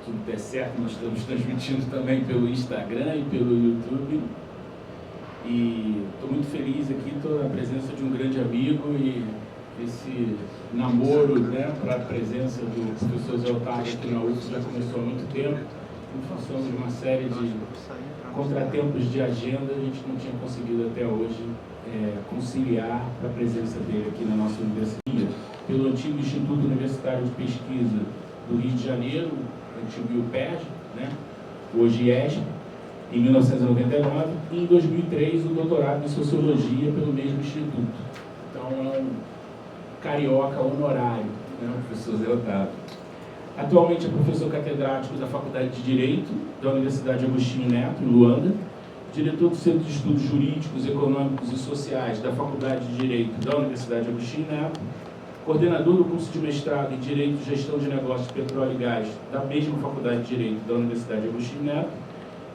tudo der certo, nós estamos transmitindo também pelo Instagram e pelo YouTube. E estou muito feliz aqui, estou na presença de um grande amigo e esse namoro, né, para a presença do professor Zé Otávio aqui na UF já começou há muito tempo. Em função de uma série de contratempos de agenda, a gente não tinha conseguido até hoje conciliar a presença dele aqui na nossa universidade. Pelo antigo Instituto Universitário de Pesquisa do Rio de Janeiro, antigo IUPERJ, né, hoje IESP, em 1999, e em 2003 o doutorado em Sociologia pelo mesmo instituto. Então é um carioca honorário, né, o professor Zé Otávio. Atualmente é professor catedrático da Faculdade de Direito da Universidade Agostinho Neto, em Luanda, diretor do Centro de Estudos Jurídicos, Econômicos e Sociais da Faculdade de Direito da Universidade Agostinho Neto, coordenador do curso de mestrado em Direito e Gestão de Negócios, Petróleo e Gás da mesma Faculdade de Direito da Universidade Agostinho Neto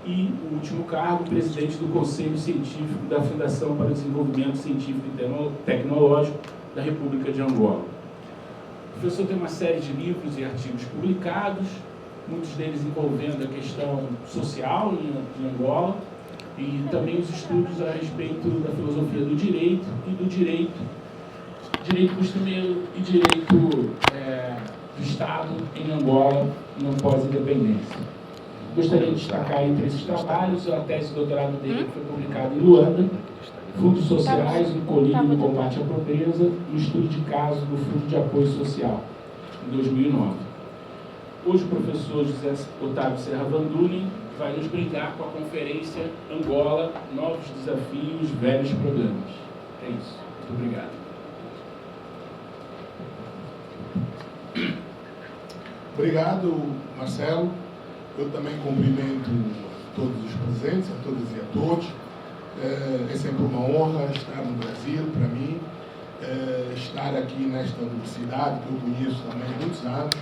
e, o último cargo, presidente do Conselho Científico da Fundação para o Desenvolvimento Científico e Tecnológico da República de Angola. O professor tem uma série de livros e artigos publicados, muitos deles envolvendo a questão social em Angola e também os estudos a respeito da filosofia do direito e do direito costumeiro e direito do Estado em Angola no pós-independência. Gostaria de destacar entre esses trabalhos a tese de doutorado dele, que foi publicada em Luanda, Fundos Sociais, o Colírio no Combate à Pobreza e o Estudo de Caso do Fundo de Apoio Social, em 2009. Hoje o professor José Otávio Serra Vanduni vai nos brindar com a conferência Angola, Novos Desafios, Velhos Problemas. É isso. Muito obrigado. Obrigado, Marcelo. Eu também cumprimento todos os presentes, a todas e a todos. É sempre uma honra estar no Brasil, para mim, estar aqui nesta universidade que eu conheço também há muitos anos.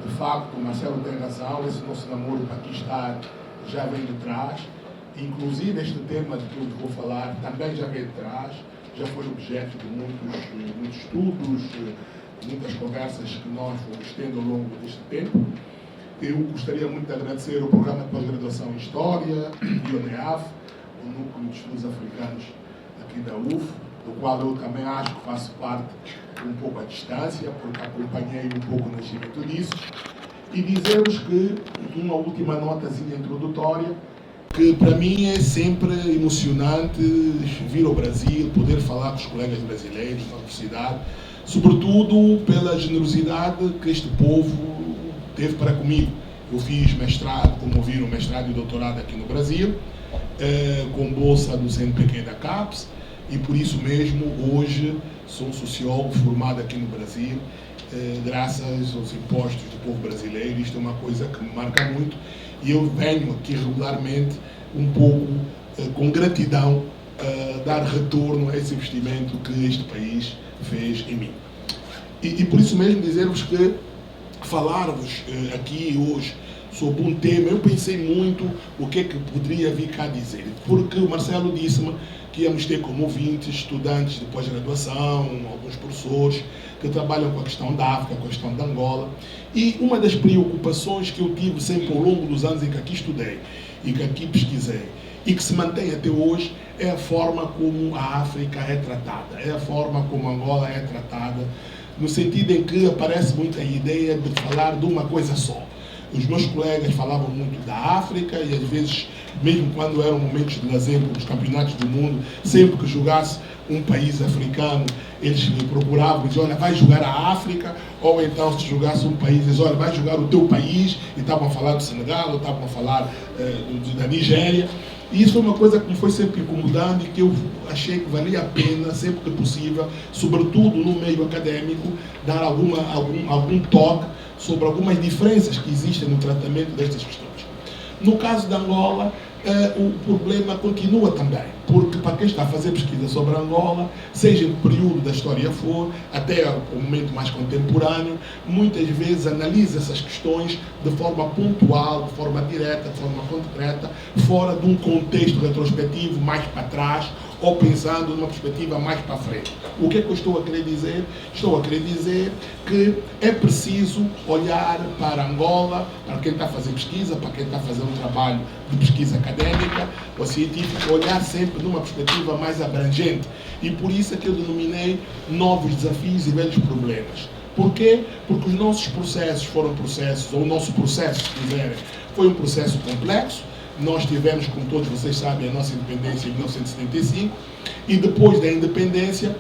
De facto, o Marcelo tem razão, esse nosso namoro para aqui estar já vem de trás. Inclusive, este tema de que eu vou falar também já vem de trás, já foi objeto de muitos estudos, muitas conversas que nós fomos tendo ao longo deste tempo. Eu gostaria muito de agradecer o programa de pós-graduação em História e o NEAF, o Núcleo de Estudos Africanos aqui da UF, do qual eu também acho que faço parte um pouco à distância, porque acompanhei um pouco o nascimento disso, e dizer-vos que, uma última notazinha introdutória, que para mim é sempre emocionante vir ao Brasil, poder falar com os colegas brasileiros na universidade, sobretudo pela generosidade que este povo teve para comigo. Eu fiz mestrado, como viram, mestrado e doutorado aqui no Brasil, com bolsa do CNPq da CAPES, e por isso mesmo hoje sou sociólogo formado aqui no Brasil, graças aos impostos do povo brasileiro. Isto é uma coisa que me marca muito e eu venho aqui regularmente um pouco com gratidão dar retorno a esse investimento que este país fez em mim. E por isso mesmo dizer-vos que falar-vos aqui hoje sobre um tema, eu pensei muito o que é que poderia vir cá dizer, porque o Marcelo disse-me que íamos ter como ouvintes estudantes de pós-graduação, alguns professores que trabalham com a questão da África, com a questão da Angola, e uma das preocupações que eu tive sempre ao longo dos anos em que aqui estudei e que aqui pesquisei e que se mantém até hoje é a forma como a África é tratada, é a forma como a Angola é tratada, no sentido em que aparece muito a ideia de falar de uma coisa só. Os meus colegas falavam muito da África e às vezes, mesmo quando eram momentos de lazer, como os campeonatos do mundo, sempre que jogasse um país africano, eles me procuravam e diziam, olha, vai jogar a África, ou então se jogasse um país, eles olha, vai jogar o teu país, e estavam a falar do Senegal, ou estavam a falar da Nigéria. E isso foi uma coisa que me foi sempre incomodando e que eu achei que valia a pena, sempre que possível, sobretudo no meio acadêmico, dar algum toque sobre algumas diferenças que existem no tratamento destas questões. No caso da Angola, o problema continua também, porque para quem está a fazer pesquisa sobre Angola, seja no período da história for, até o momento mais contemporâneo, muitas vezes analisa essas questões de forma pontual, de forma direta, de forma concreta, fora de um contexto retrospectivo mais para trás, ou pensando numa perspectiva mais para frente. O que é que eu estou a querer dizer? Estou a querer dizer que é preciso olhar para Angola, para quem está a fazer pesquisa, para quem está a fazer um trabalho de pesquisa académica ou científica, olhar sempre numa perspectiva mais abrangente. E por isso é que eu denominei novos desafios e velhos problemas. Porquê? Porque os nossos processos foram processos, ou o nosso processo, se quiserem, foi um processo complexo. Nós tivemos, como todos vocês sabem, a nossa independência em 1975 e depois da independência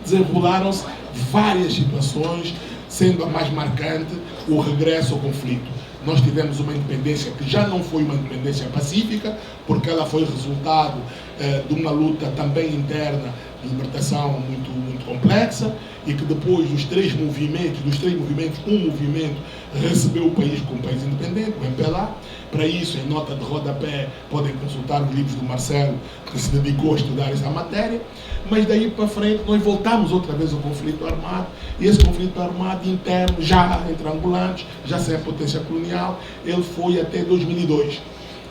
desenrolaram-se várias situações, sendo a mais marcante o regresso ao conflito. Nós tivemos uma independência que já não foi uma independência pacífica, porque ela foi resultado de uma luta também interna de libertação muito complexa, e que depois dos três movimentos, um movimento recebeu o país como país independente, o MPLA. Para isso, em nota de rodapé, podem consultar os livros do Marcelo, que se dedicou a estudar essa matéria. Mas daí para frente, nós voltamos outra vez ao conflito armado, e esse conflito armado interno, já entre angolanos, já sem a potência colonial, ele foi até 2002.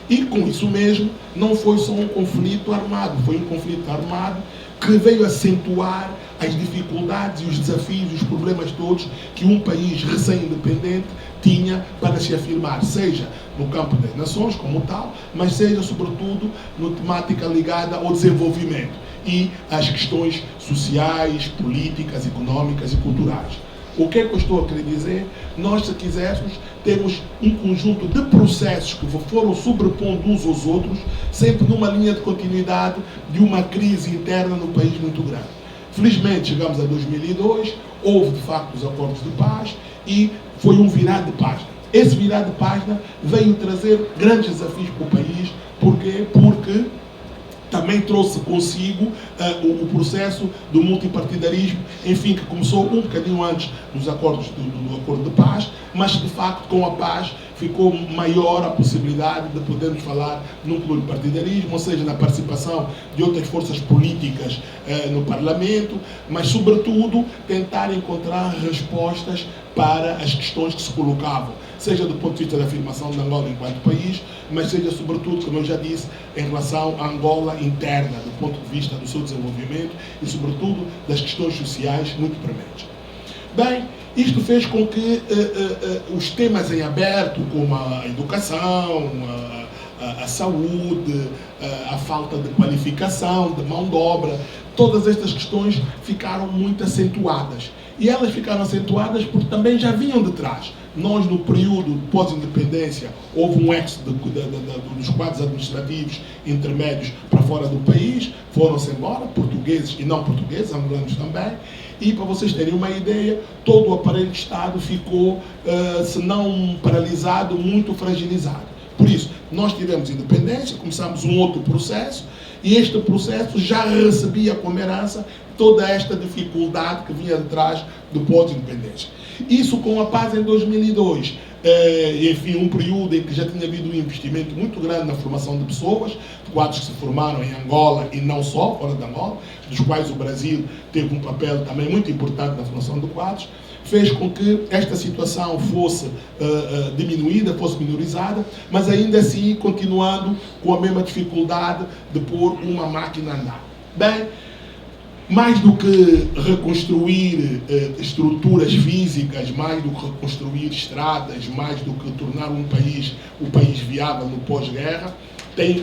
E com isso mesmo, não foi só um conflito armado, foi um conflito armado que veio acentuar as dificuldades e os desafios e os problemas todos que um país recém-independente tinha para se afirmar, seja no campo das nações como tal, mas seja sobretudo na temática ligada ao desenvolvimento e às questões sociais, políticas, económicas e culturais. O que é que eu estou a querer dizer? Nós, se quiséssemos, temos um conjunto de processos que foram sobrepondo uns aos outros, sempre numa linha de continuidade de uma crise interna no país muito grande. Felizmente, chegamos a 2002, houve, de facto, os acordos de paz e foi um virar de página. Esse virar de página veio trazer grandes desafios para o país. Porquê? Porque também trouxe consigo o processo do multipartidarismo, enfim, que começou um bocadinho antes dos acordos do Acordo de Paz, mas de facto com a paz ficou maior a possibilidade de podermos falar num pluripartidarismo, ou seja, na participação de outras forças políticas no Parlamento, mas sobretudo tentar encontrar respostas para as questões que se colocavam, seja do ponto de vista da afirmação de Angola enquanto país, mas seja sobretudo, como eu já disse, em relação à Angola interna, do ponto de vista do seu desenvolvimento e sobretudo das questões sociais muito prementes. Bem, isto fez com que os temas em aberto, como a educação, a saúde, a falta de qualificação, de mão de obra, todas estas questões ficaram muito acentuadas. E elas ficaram acentuadas porque também já vinham de trás. Nós, no período pós-independência, houve um êxodo dos quadros administrativos intermédios para fora do país, foram-se embora, portugueses e não portugueses, angolanos também, e para vocês terem uma ideia, todo o aparelho de Estado ficou, se não paralisado, muito fragilizado. Por isso, nós tivemos independência, começamos um outro processo, e este processo já recebia como herança toda esta dificuldade que vinha de trás do pós-independência. Isso com a paz em 2002, enfim, um período em que já tinha havido um investimento muito grande na formação de pessoas, de quadros que se formaram em Angola e não só, fora de Angola, dos quais o Brasil teve um papel também muito importante na formação de quadros, fez com que esta situação fosse diminuída, fosse minorizada, mas ainda assim continuando com a mesma dificuldade de pôr uma máquina a andar. Bem, mais do que reconstruir estruturas físicas, mais do que reconstruir estradas, mais do que tornar o país viável no pós-guerra,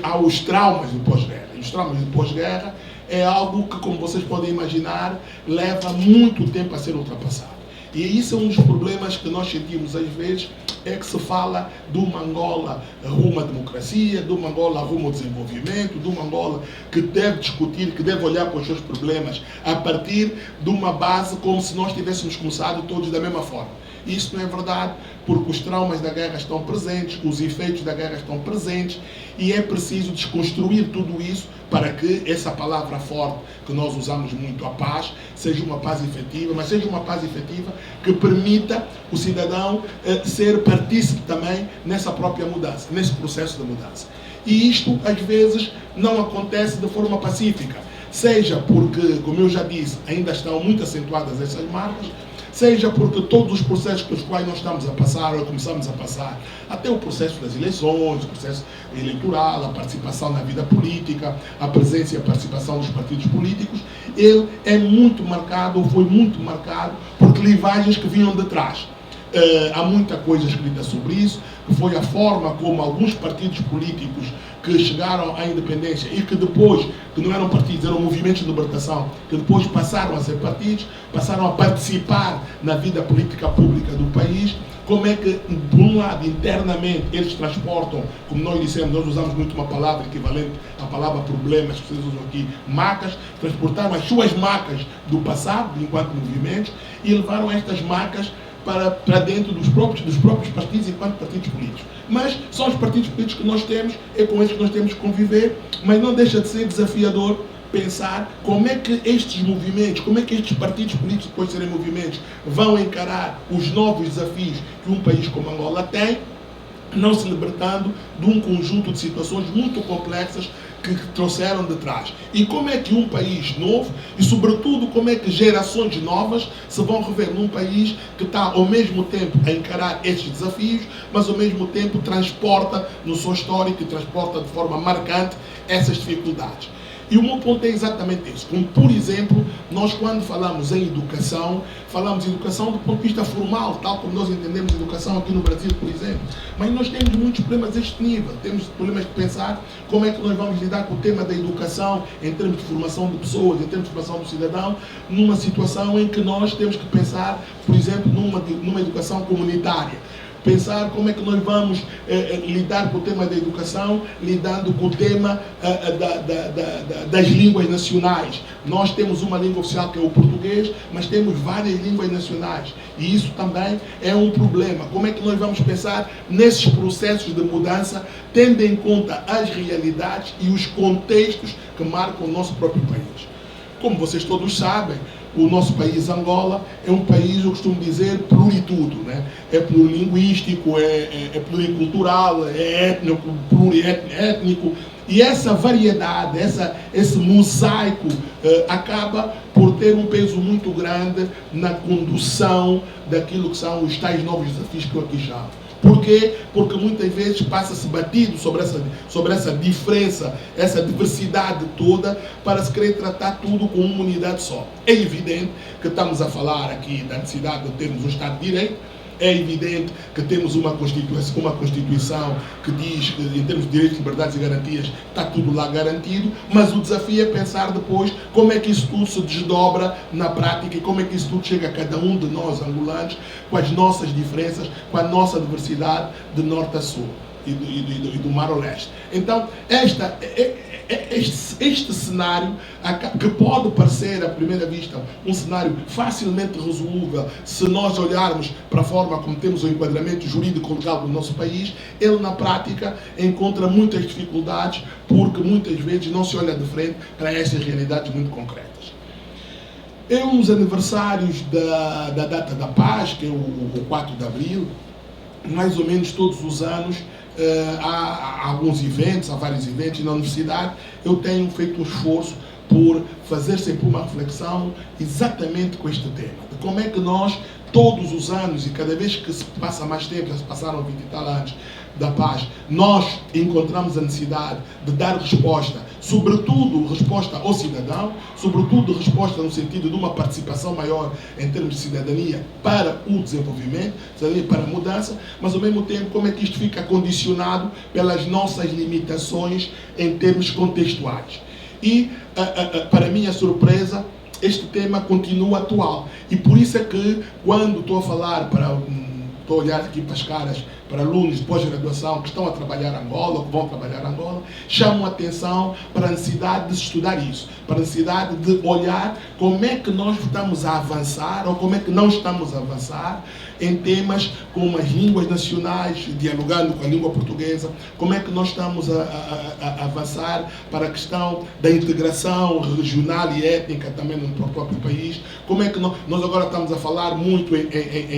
há os traumas do pós-guerra. E os traumas do pós-guerra é algo que, como vocês podem imaginar, leva muito tempo a ser ultrapassado. E isso é um dos problemas que nós sentimos às vezes, é que se fala de uma Angola rumo à democracia, de uma Angola rumo ao desenvolvimento, de uma Angola que deve discutir, que deve olhar para os seus problemas a partir de uma base como se nós tivéssemos começado todos da mesma forma. Isso não é verdade, porque os traumas da guerra estão presentes, os efeitos da guerra estão presentes, e é preciso desconstruir tudo isso para que essa palavra forte que nós usamos muito, a paz, seja uma paz efetiva, mas seja uma paz efetiva que permita o cidadão ser partícipe também nessa própria mudança, nesse processo de mudança. E isto, às vezes, não acontece de forma pacífica, seja porque, como eu já disse, ainda estão muito acentuadas essas marcas, seja porque todos os processos pelos quais nós estamos a passar, ou começamos a passar, até o processo das eleições, o processo eleitoral, a participação na vida política, a presença e a participação dos partidos políticos, ele é muito marcado, ou foi muito marcado, por clivagens que vinham de trás. Há muita coisa escrita sobre isso, que foi a forma como alguns partidos políticos que chegaram à independência e que depois, que não eram partidos, eram movimentos de libertação, que depois passaram a ser partidos, passaram a participar na vida política pública do país, como é que, por um lado, internamente, eles transportam, como nós dissemos, nós usamos muito uma palavra equivalente à palavra problemas, que vocês usam aqui, macas, transportaram as suas macas do passado, enquanto movimentos, e levaram estas macas para dentro dos próprios partidos enquanto partidos políticos. Mas são os partidos políticos que nós temos, é com eles que nós temos que conviver, mas não deixa de ser desafiador pensar como é que estes movimentos, como é que estes partidos políticos, depois de serem movimentos, vão encarar os novos desafios que um país como Angola tem, não se libertando de um conjunto de situações muito complexas que trouxeram de trás. E como é que um país novo, e sobretudo como é que gerações novas se vão rever num país que está ao mesmo tempo a encarar estes desafios, mas ao mesmo tempo transporta no seu histórico e transporta de forma marcante essas dificuldades. E o meu ponto é exatamente isso. Como, por exemplo, nós quando falamos em educação, falamos em educação do ponto de vista formal, tal como nós entendemos educação aqui no Brasil, por exemplo. Mas nós temos muitos problemas deste nível. Temos problemas de pensar como é que nós vamos lidar com o tema da educação em termos de formação de pessoas, em termos de formação do cidadão, numa situação em que nós temos que pensar, por exemplo, numa educação comunitária. Pensar como é que nós vamos lidar com o tema da educação, lidando com o tema das línguas nacionais. Nós temos uma língua oficial que é o português, mas temos várias línguas nacionais. E isso também é um problema. Como é que nós vamos pensar nesses processos de mudança, tendo em conta as realidades e os contextos que marcam o nosso próprio país? Como vocês todos sabem, o nosso país, Angola, é um país, eu costumo dizer, pluritudo, né? É plurilinguístico, é pluricultural, é étnico, pluriétnico. E essa variedade, esse mosaico acaba por ter um peso muito grande na condução daquilo que são os tais novos desafios que eu aqui chamo. Por quê? Porque muitas vezes passa-se batido sobre essa diferença, essa diversidade toda, para se querer tratar tudo com uma unidade só. É evidente que estamos a falar aqui da necessidade de termos um Estado de Direito. É evidente que temos uma Constituição que diz que, em termos de direitos, liberdades e garantias, está tudo lá garantido, mas o desafio é pensar depois como é que isso tudo se desdobra na prática e como é que isso tudo chega a cada um de nós, angolanos, com as nossas diferenças, com a nossa diversidade de norte a sul e do mar ao leste. Então, este cenário, que pode parecer, à primeira vista, um cenário facilmente resolúvel se nós olharmos para a forma como temos o enquadramento jurídico legal do nosso país, ele na prática encontra muitas dificuldades porque muitas vezes não se olha de frente para estas realidades muito concretas. Nos aniversários da Data da Paz, que é o 4 de abril, mais ou menos todos os anos, há alguns eventos, há vários eventos, e na universidade eu tenho feito um esforço por fazer sempre uma reflexão exatamente com este tema, de como é que nós, todos os anos, e cada vez que se passa mais tempo, já se passaram 20 e tal anos da paz, nós encontramos a necessidade de dar resposta, sobretudo resposta ao cidadão, sobretudo resposta no sentido de uma participação maior em termos de cidadania para o desenvolvimento, cidadania para a mudança, mas ao mesmo tempo como é que isto fica condicionado pelas nossas limitações em termos contextuais. E, para minha surpresa, este tema continua atual. E por isso é que, quando estou a falar estou a olhar aqui para as caras, para alunos de pós-graduação que estão a trabalhar em Angola, ou que vão trabalhar em Angola, chamam a atenção para a necessidade de estudar isso, para a necessidade de olhar como é que nós estamos a avançar, ou como é que não estamos a avançar, em temas como as línguas nacionais, dialogando com a língua portuguesa, como é que nós estamos a avançar para a questão da integração regional e étnica também no próprio país, como é que nós agora estamos a falar muito em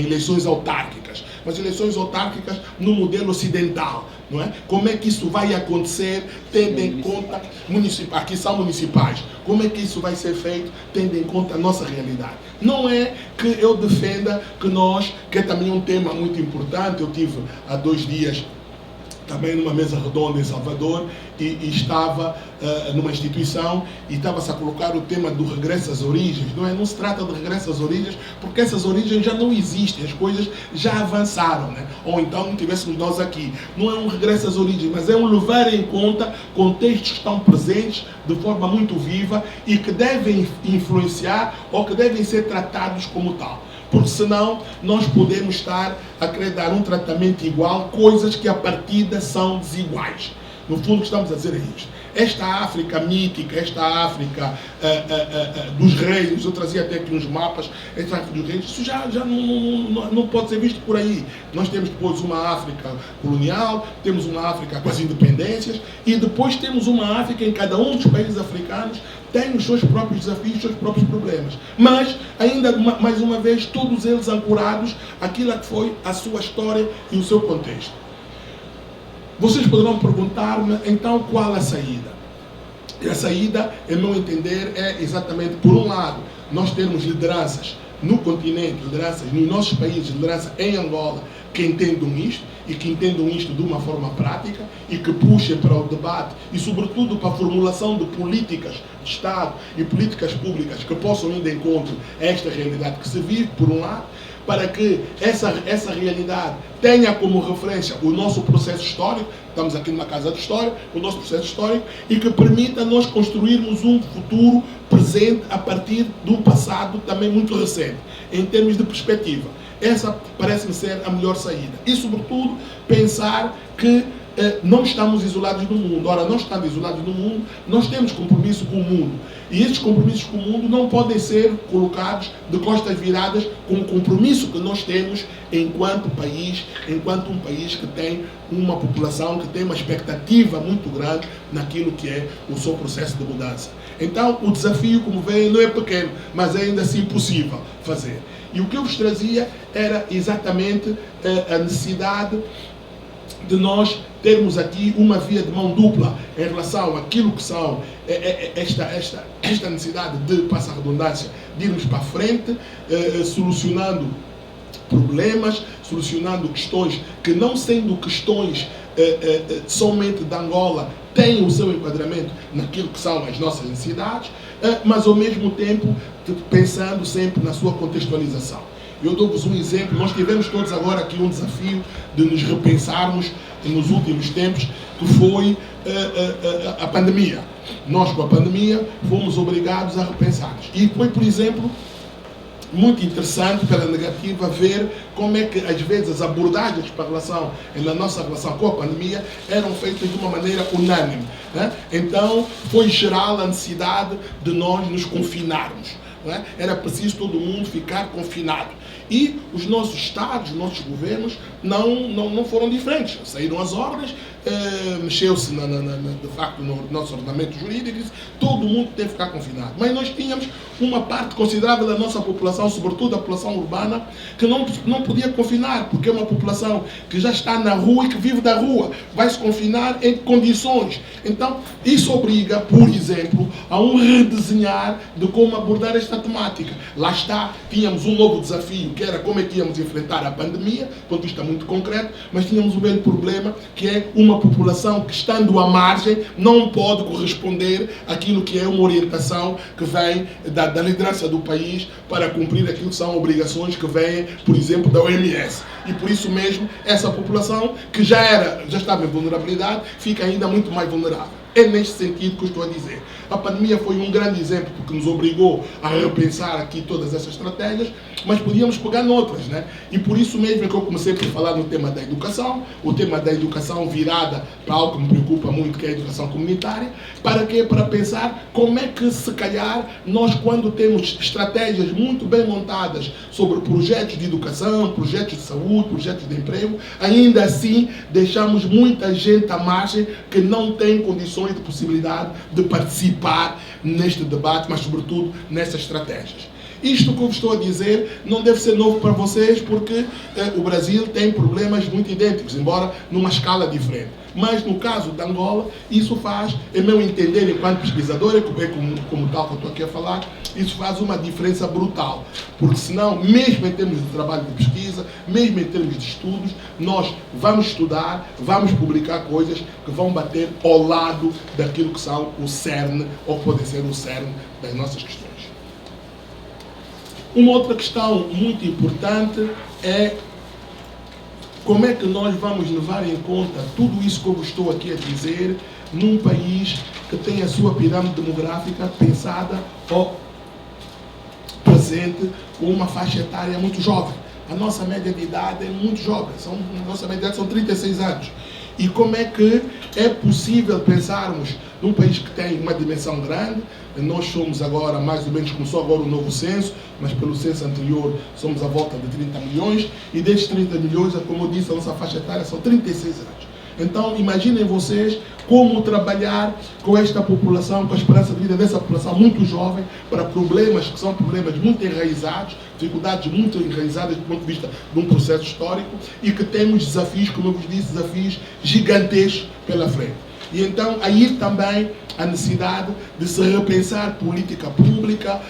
eleições autárquicas, mas eleições autárquicas no modelo ocidental, não é? Como é que isso vai acontecer, tendo em conta, aqui são municipais, como é que isso vai ser feito, tendo em conta a nossa realidade? Não é que eu defenda que é também um tema muito importante. Eu tive há 2 dias também numa mesa redonda em Salvador e estava numa instituição e estava-se a colocar o tema do regresso às origens. Não se trata de regresso às origens, porque essas origens já não existem, as coisas já avançaram, né? Ou então não tivéssemos nós aqui. Não é um regresso às origens, mas é um levar em conta contextos que estão presentes de forma muito viva e que devem influenciar ou que devem ser tratados como tal. Porque senão nós podemos estar a querer dar um tratamento igual, coisas que a partida são desiguais. No fundo, o que estamos a dizer é isto. Esta África mítica, esta África dos reinos, eu trazia até aqui uns mapas, esta África dos reinos, isso já não pode ser visto por aí. Nós temos depois uma África colonial, temos uma África com as independências, e depois temos uma África em cada um dos países africanos tem os seus próprios desafios, os seus próprios problemas. Mas, ainda mais uma vez, todos eles ancorados àquilo que foi a sua história e o seu contexto. Vocês poderão perguntar-me, então, qual a saída? E a saída, em meu entender, é exatamente, por um lado, nós termos lideranças no continente, lideranças nos nossos países, liderança em Angola, que entendam isto, e que entendam isto de uma forma prática, e que puxem para o debate, e sobretudo para a formulação de políticas de Estado e políticas públicas que possam ir de encontro a esta realidade que se vive, por um lado, para que essa realidade tenha como referência o nosso processo histórico, estamos aqui numa casa de história, o nosso processo histórico, e que permita nós construirmos um futuro presente a partir de um passado também muito recente, em termos de perspectiva. Essa parece-me ser a melhor saída. E, sobretudo, pensar que não estamos isolados no mundo. Ora, não estando isolados no mundo, nós temos compromisso com o mundo. E estes compromissos com o mundo não podem ser colocados de costas viradas com o compromisso que nós temos enquanto um país que tem uma população que tem uma expectativa muito grande naquilo que é o seu processo de mudança. Então, o desafio, como veem, não é pequeno, mas é ainda assim possível fazer. E o que eu vos trazia era exatamente a necessidade de nós termos aqui uma via de mão dupla em relação àquilo que são esta necessidade de, passa a redundância, de irmos para a frente, solucionando problemas, solucionando questões que, não sendo questões somente de Angola, têm o seu enquadramento naquilo que são as nossas necessidades, mas ao mesmo tempo pensando sempre na sua contextualização. Eu dou-vos um exemplo. Nós tivemos todos agora aqui um desafio de nos repensarmos nos últimos tempos, que foi a pandemia. Nós, com a pandemia, fomos obrigados a repensar-nos. E foi, por exemplo, muito interessante pela negativa ver como é que às vezes as abordagens para na nossa relação com a pandemia eram feitas de uma maneira unânime, né? Então foi geral a necessidade de nós nos confinarmos, né? Era preciso todo mundo ficar confinado. E os nossos estados, os nossos governos não foram diferentes. Saíram as ordens, mexeu-se de facto no nosso ordenamento jurídico, todo mundo teve que ficar confinado. Mas nós tínhamos uma parte considerável da nossa população, sobretudo a população urbana, que não podia confinar, porque é uma população que já está na rua e que vive da rua, vai se confinar em condições. Então, isso obriga, por exemplo, a um redesenhar de como abordar esta temática. Lá está, tínhamos um novo desafio, que era como é que íamos enfrentar a pandemia, do ponto de vista muito concreto, mas tínhamos um velho problema, que é uma população que, estando à margem, não pode corresponder àquilo que é uma orientação que vem da liderança do país para cumprir aquilo que são obrigações que vêm, por exemplo, da OMS. E por isso mesmo, essa população, que já estava em vulnerabilidade, fica ainda muito mais vulnerável. É neste sentido que eu estou a dizer. A pandemia foi um grande exemplo, porque nos obrigou a repensar aqui todas essas estratégias, mas podíamos pegar noutras, né? E por isso mesmo é que eu comecei por falar no tema da educação, o tema da educação virada para algo que me preocupa muito, que é a educação comunitária. Para quê? Para pensar como é que, se calhar, nós, quando temos estratégias muito bem montadas sobre projetos de educação, projetos de saúde, projetos de emprego, ainda assim deixamos muita gente à margem que não tem condições de possibilidade de participar neste debate, mas sobretudo nessas estratégias. Isto que eu estou a dizer não deve ser novo para vocês, porque o Brasil tem problemas muito idênticos, embora numa escala diferente. Mas no caso de Angola, isso faz, em meu entender, enquanto pesquisador, como tal que eu estou aqui a falar, isso faz uma diferença brutal. Porque senão, mesmo em termos de trabalho de pesquisa, mesmo em termos de estudos, nós vamos estudar, vamos publicar coisas que vão bater ao lado daquilo que são o cerne, ou que pode ser o cerne das nossas questões. Uma outra questão muito importante é como é que nós vamos levar em conta tudo isso que eu estou aqui a dizer num país que tem a sua pirâmide demográfica pensada ou presente com uma faixa etária muito jovem. A nossa média de idade é muito jovem, a nossa média de idade são 36 anos. E como é que é possível pensarmos num país que tem uma dimensão grande? Nós somos agora, mais ou menos, começou agora o novo censo, mas pelo censo anterior somos à volta de 30 milhões, e destes 30 milhões, como eu disse, a nossa faixa etária são 36 anos. Então, imaginem vocês como trabalhar com esta população, com a esperança de vida dessa população muito jovem, para problemas que são problemas muito enraizados, dificuldades muito enraizadas do ponto de vista de um processo histórico, e que temos desafios, como eu vos disse, desafios gigantescos pela frente. E então, aí também a necessidade de se repensar política pública,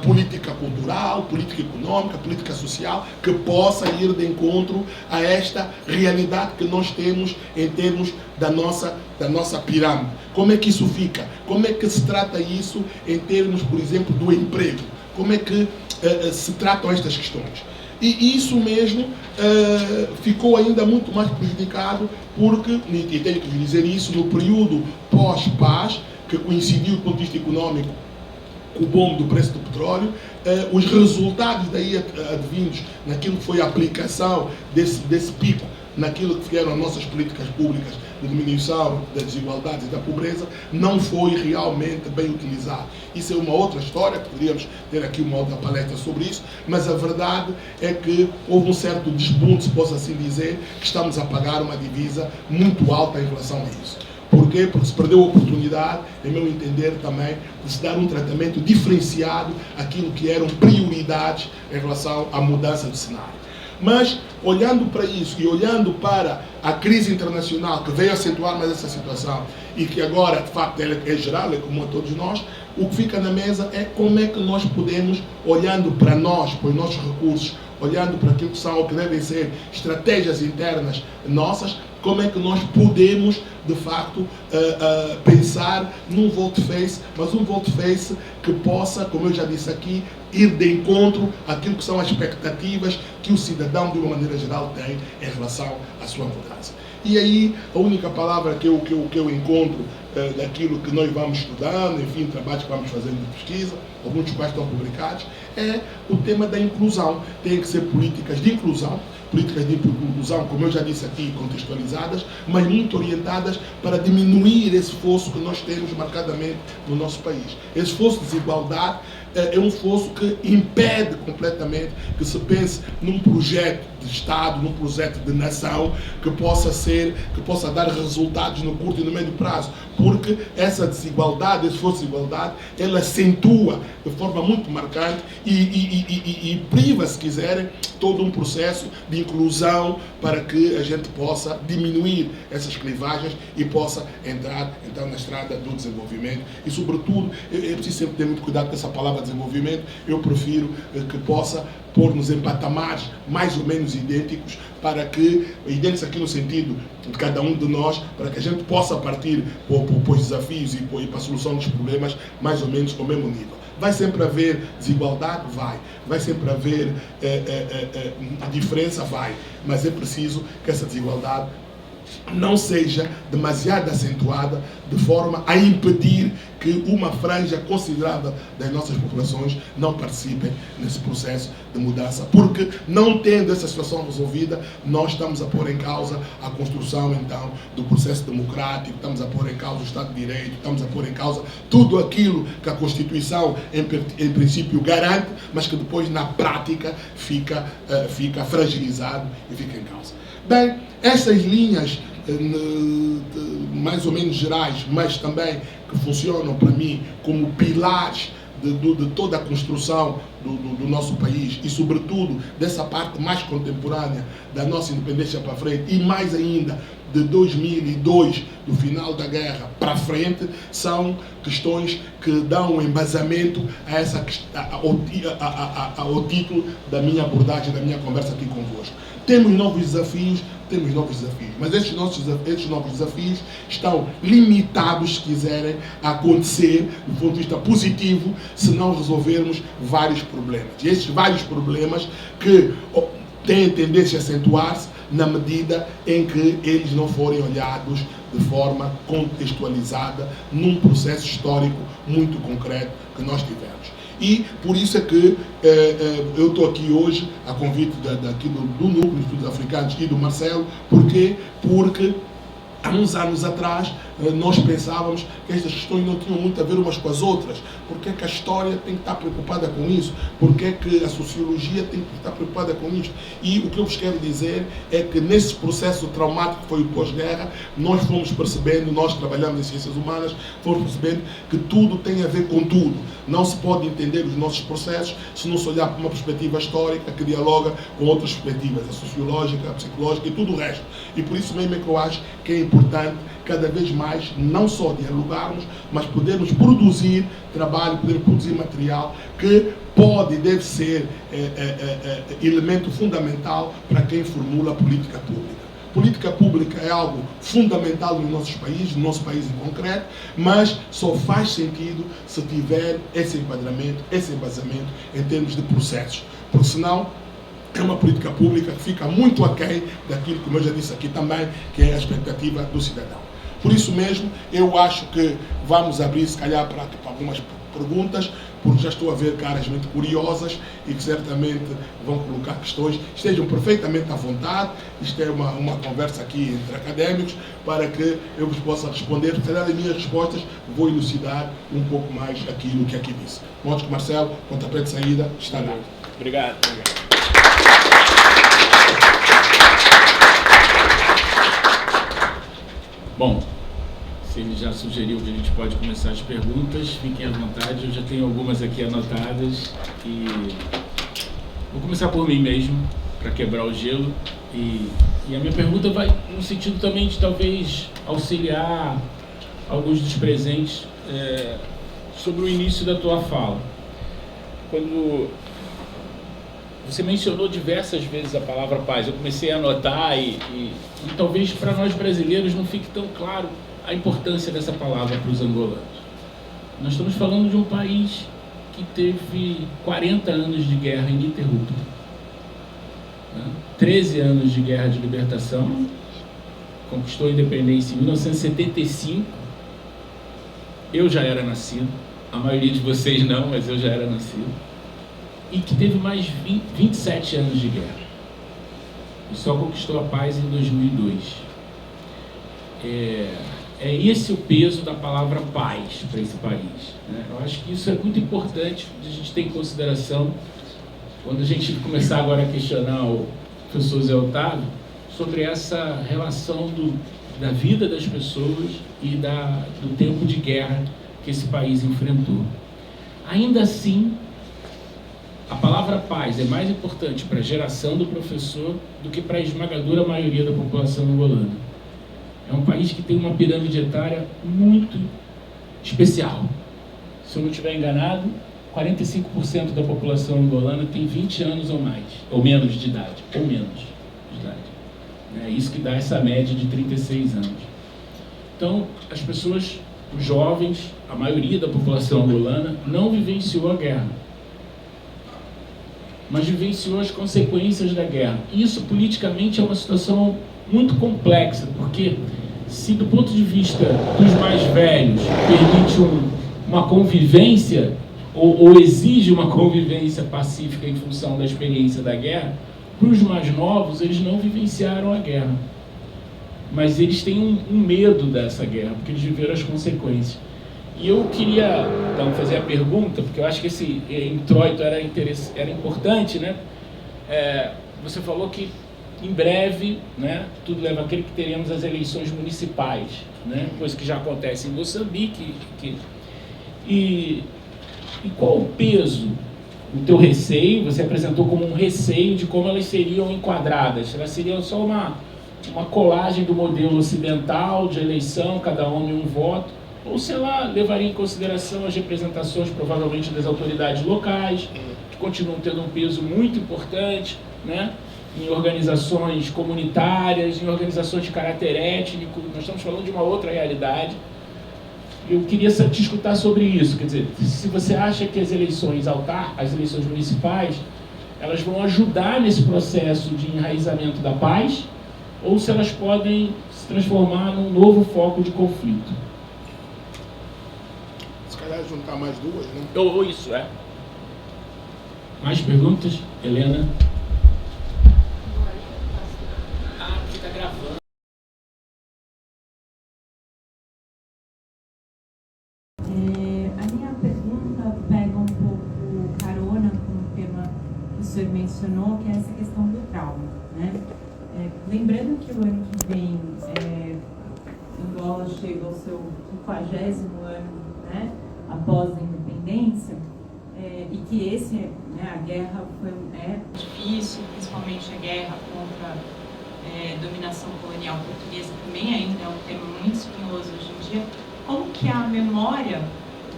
política cultural, política econômica, política social, que possa ir de encontro a esta realidade que nós temos em termos da nossa pirâmide. Como é que isso fica? Como é que se trata isso em termos, por exemplo, do emprego? Como é que se tratam estas questões? E isso mesmo ficou ainda muito mais prejudicado porque, e tenho que dizer isso, no período pós-paz, que coincidiu do ponto de vista econômico com o boom do preço do petróleo, os resultados daí advindos naquilo que foi a aplicação desse pico, naquilo que eram as nossas políticas públicas de diminuição das desigualdades e da pobreza, não foi realmente bem utilizado. Isso é uma outra história, poderíamos ter aqui uma outra palestra sobre isso, mas a verdade é que houve um certo desbunde, se posso assim dizer, que estamos a pagar uma divisa muito alta em relação a isso. Porquê? Porque se perdeu a oportunidade, em meu entender também, de se dar um tratamento diferenciado àquilo que eram prioridades em relação à mudança do cenário. Mas, olhando para isso e olhando para a crise internacional que veio acentuar mais essa situação e que agora, de facto, é geral, é comum a todos nós, o que fica na mesa é como é que nós podemos, olhando para nós, para os nossos recursos, olhando para aquilo que são ou que devem ser estratégias internas nossas, como é que nós podemos, de facto, pensar num volte-face, mas um volte-face que possa, como eu já disse aqui, ir de encontro àquilo que são as expectativas que o cidadão, de uma maneira geral, tem em relação à sua mudança. E aí, a única palavra que eu encontro daquilo que nós vamos estudando, enfim, trabalhos que vamos fazendo de pesquisa, alguns dos quais estão publicados, é o tema da inclusão. Tem que ser políticas de inclusão, como eu já disse aqui, contextualizadas, mas muito orientadas para diminuir esse fosso que nós temos marcadamente no nosso país. Esse fosso de desigualdade é um fosso que impede completamente que se pense num projeto de Estado, num projeto de nação que possa dar resultados no curto e no médio prazo, porque essa desigualdade, esse fosso de desigualdade, ela acentua de forma muito marcante e priva, se quiserem, todo um processo de inclusão para que a gente possa diminuir essas clivagens e possa entrar então na estrada do desenvolvimento. E sobretudo, eu preciso sempre ter muito cuidado com essa palavra desenvolvimento. Eu prefiro que possa pôr-nos em patamares mais ou menos idênticos, para que, idênticos aqui no sentido de cada um de nós, para que a gente possa partir para os desafios e para a solução dos problemas mais ou menos ao mesmo nível. Vai sempre haver desigualdade? Vai sempre haver diferença? Vai. Mas é preciso que essa desigualdade não seja demasiado acentuada de forma a impedir que uma franja considerável das nossas populações não participem nesse processo de mudança, porque não tendo essa situação resolvida, nós estamos a pôr em causa a construção então do processo democrático, estamos a pôr em causa o Estado de Direito, estamos a pôr em causa tudo aquilo que a Constituição em princípio garante, mas que depois na prática fica fragilizado e fica em causa. Bem, essas linhas mais ou menos gerais, mas também que funcionam para mim como pilares de toda a construção do nosso país e, sobretudo, dessa parte mais contemporânea da nossa independência para frente e, mais ainda, de 2002, do final da guerra para frente, são questões que dão um embasamento ao título da minha abordagem, da minha conversa aqui convosco. Temos novos desafios, mas estes novos desafios estão limitados, se quiserem, a acontecer do ponto de vista positivo, se não resolvermos vários problemas. E esses vários problemas que têm tendência a acentuar-se na medida em que eles não forem olhados de forma contextualizada num processo histórico muito concreto que nós tivemos. E por isso é que eu estou aqui hoje a convite daqui do Núcleo de Estudos Africanos e do Marcelo. Porquê? Porque há uns anos atrás nós pensávamos que estas questões não tinham muito a ver umas com as outras. Porque é que a história tem que estar preocupada com isso? Porque é que a sociologia tem que estar preocupada com isto? E o que eu vos quero dizer é que nesse processo traumático que foi o pós-guerra, nós fomos percebendo, nós trabalhamos em ciências humanas, fomos percebendo que tudo tem a ver com tudo. Não se pode entender os nossos processos se não se olhar para uma perspectiva histórica que dialoga com outras perspectivas, a sociológica, a psicológica e tudo o resto. E por isso mesmo é que eu acho que é importante cada vez mais não só dialogarmos, mas podermos produzir trabalho, podermos produzir material que pode e deve ser elemento fundamental para quem formula a política pública. Política pública é algo fundamental nos nossos países, no nosso país em concreto, mas só faz sentido se tiver esse enquadramento, esse embasamento em termos de processos, porque senão é uma política pública que fica muito aquém daquilo, como eu já disse aqui também, que é a expectativa do cidadão. Por isso mesmo, eu acho que vamos abrir, se calhar, para algumas perguntas, porque já estou a ver caras muito curiosas e que certamente vão colocar questões. Estejam perfeitamente à vontade. Isto é uma conversa aqui entre académicos para que eu vos possa responder. Se calhar das minhas respostas vou elucidar um pouco mais aquilo que aqui disse. Modos que Marcelo, pontapé de saída, está dado. Obrigado. Bom, se ele já sugeriu que a gente pode começar as perguntas, fiquem à vontade, eu já tenho algumas aqui anotadas e vou começar por mim mesmo, para quebrar o gelo. E a minha pergunta vai no sentido também de talvez auxiliar alguns dos presentes sobre o início da tua fala. Quando você mencionou diversas vezes a palavra paz, eu comecei a anotar e talvez para nós brasileiros não fique tão claro a importância dessa palavra para os angolanos. Nós estamos falando de um país que teve 40 anos de guerra ininterrupta, 13 anos de guerra de libertação, conquistou a independência em 1975, eu já era nascido, a maioria de vocês não, mas eu já era nascido, e que teve mais 27 anos de guerra, e só conquistou a paz em 2002. É esse o peso da palavra paz para esse país, né? Eu acho que isso é muito importante de a gente ter em consideração quando a gente começar agora a questionar o professor Zé Otávio sobre essa relação da vida das pessoas e do tempo de guerra que esse país enfrentou. Ainda assim, a palavra paz é mais importante para a geração do professor do que para a esmagadora maioria da população angolana. É um país que tem uma pirâmide etária muito especial. Se eu não estiver enganado, 45% da população angolana tem 20 anos ou mais, ou menos de idade, É isso que dá essa média de 36 anos. Então, as pessoas, os jovens, a maioria da população angolana, não vivenciou a guerra, mas vivenciou as consequências da guerra. Isso, politicamente, é uma situação muito complexa, porque se do ponto de vista dos mais velhos permite uma convivência ou exige uma convivência pacífica em função da experiência da guerra, para os mais novos eles não vivenciaram a guerra, mas eles têm um medo dessa guerra, porque eles viveram as consequências. E eu queria então fazer a pergunta, porque eu acho que esse introito era importante, né? Você falou que em breve, né, tudo leva a crer que teremos as eleições municipais, né, coisa que já acontece em Moçambique. E E qual o peso? O teu receio, você apresentou como um receio de como elas seriam enquadradas. Elas seriam só uma colagem do modelo ocidental de eleição, cada homem um voto, ou se ela levaria em consideração as representações, provavelmente, das autoridades locais, que continuam tendo um peso muito importante, né? Em organizações comunitárias, em organizações de caráter étnico. Nós estamos falando de uma outra realidade. Eu queria te escutar sobre isso, quer dizer, se você acha que as eleições municipais, elas vão ajudar nesse processo de enraizamento da paz, ou se elas podem se transformar num novo foco de conflito. Se calhar juntar mais duas, né? Ou isso, é. Mais perguntas? Helena? Ah, porque está gravando. A minha pergunta pega um pouco carona com o tema que o senhor mencionou, que é essa questão do trauma, né? Lembrando que o ano que vem Angola chega ao seu 50º ano, né, após a independência, e que a guerra é difícil, principalmente a guerra contra a dominação colonial portuguesa, também ainda é um tema muito espinhoso hoje em dia. Como que a memória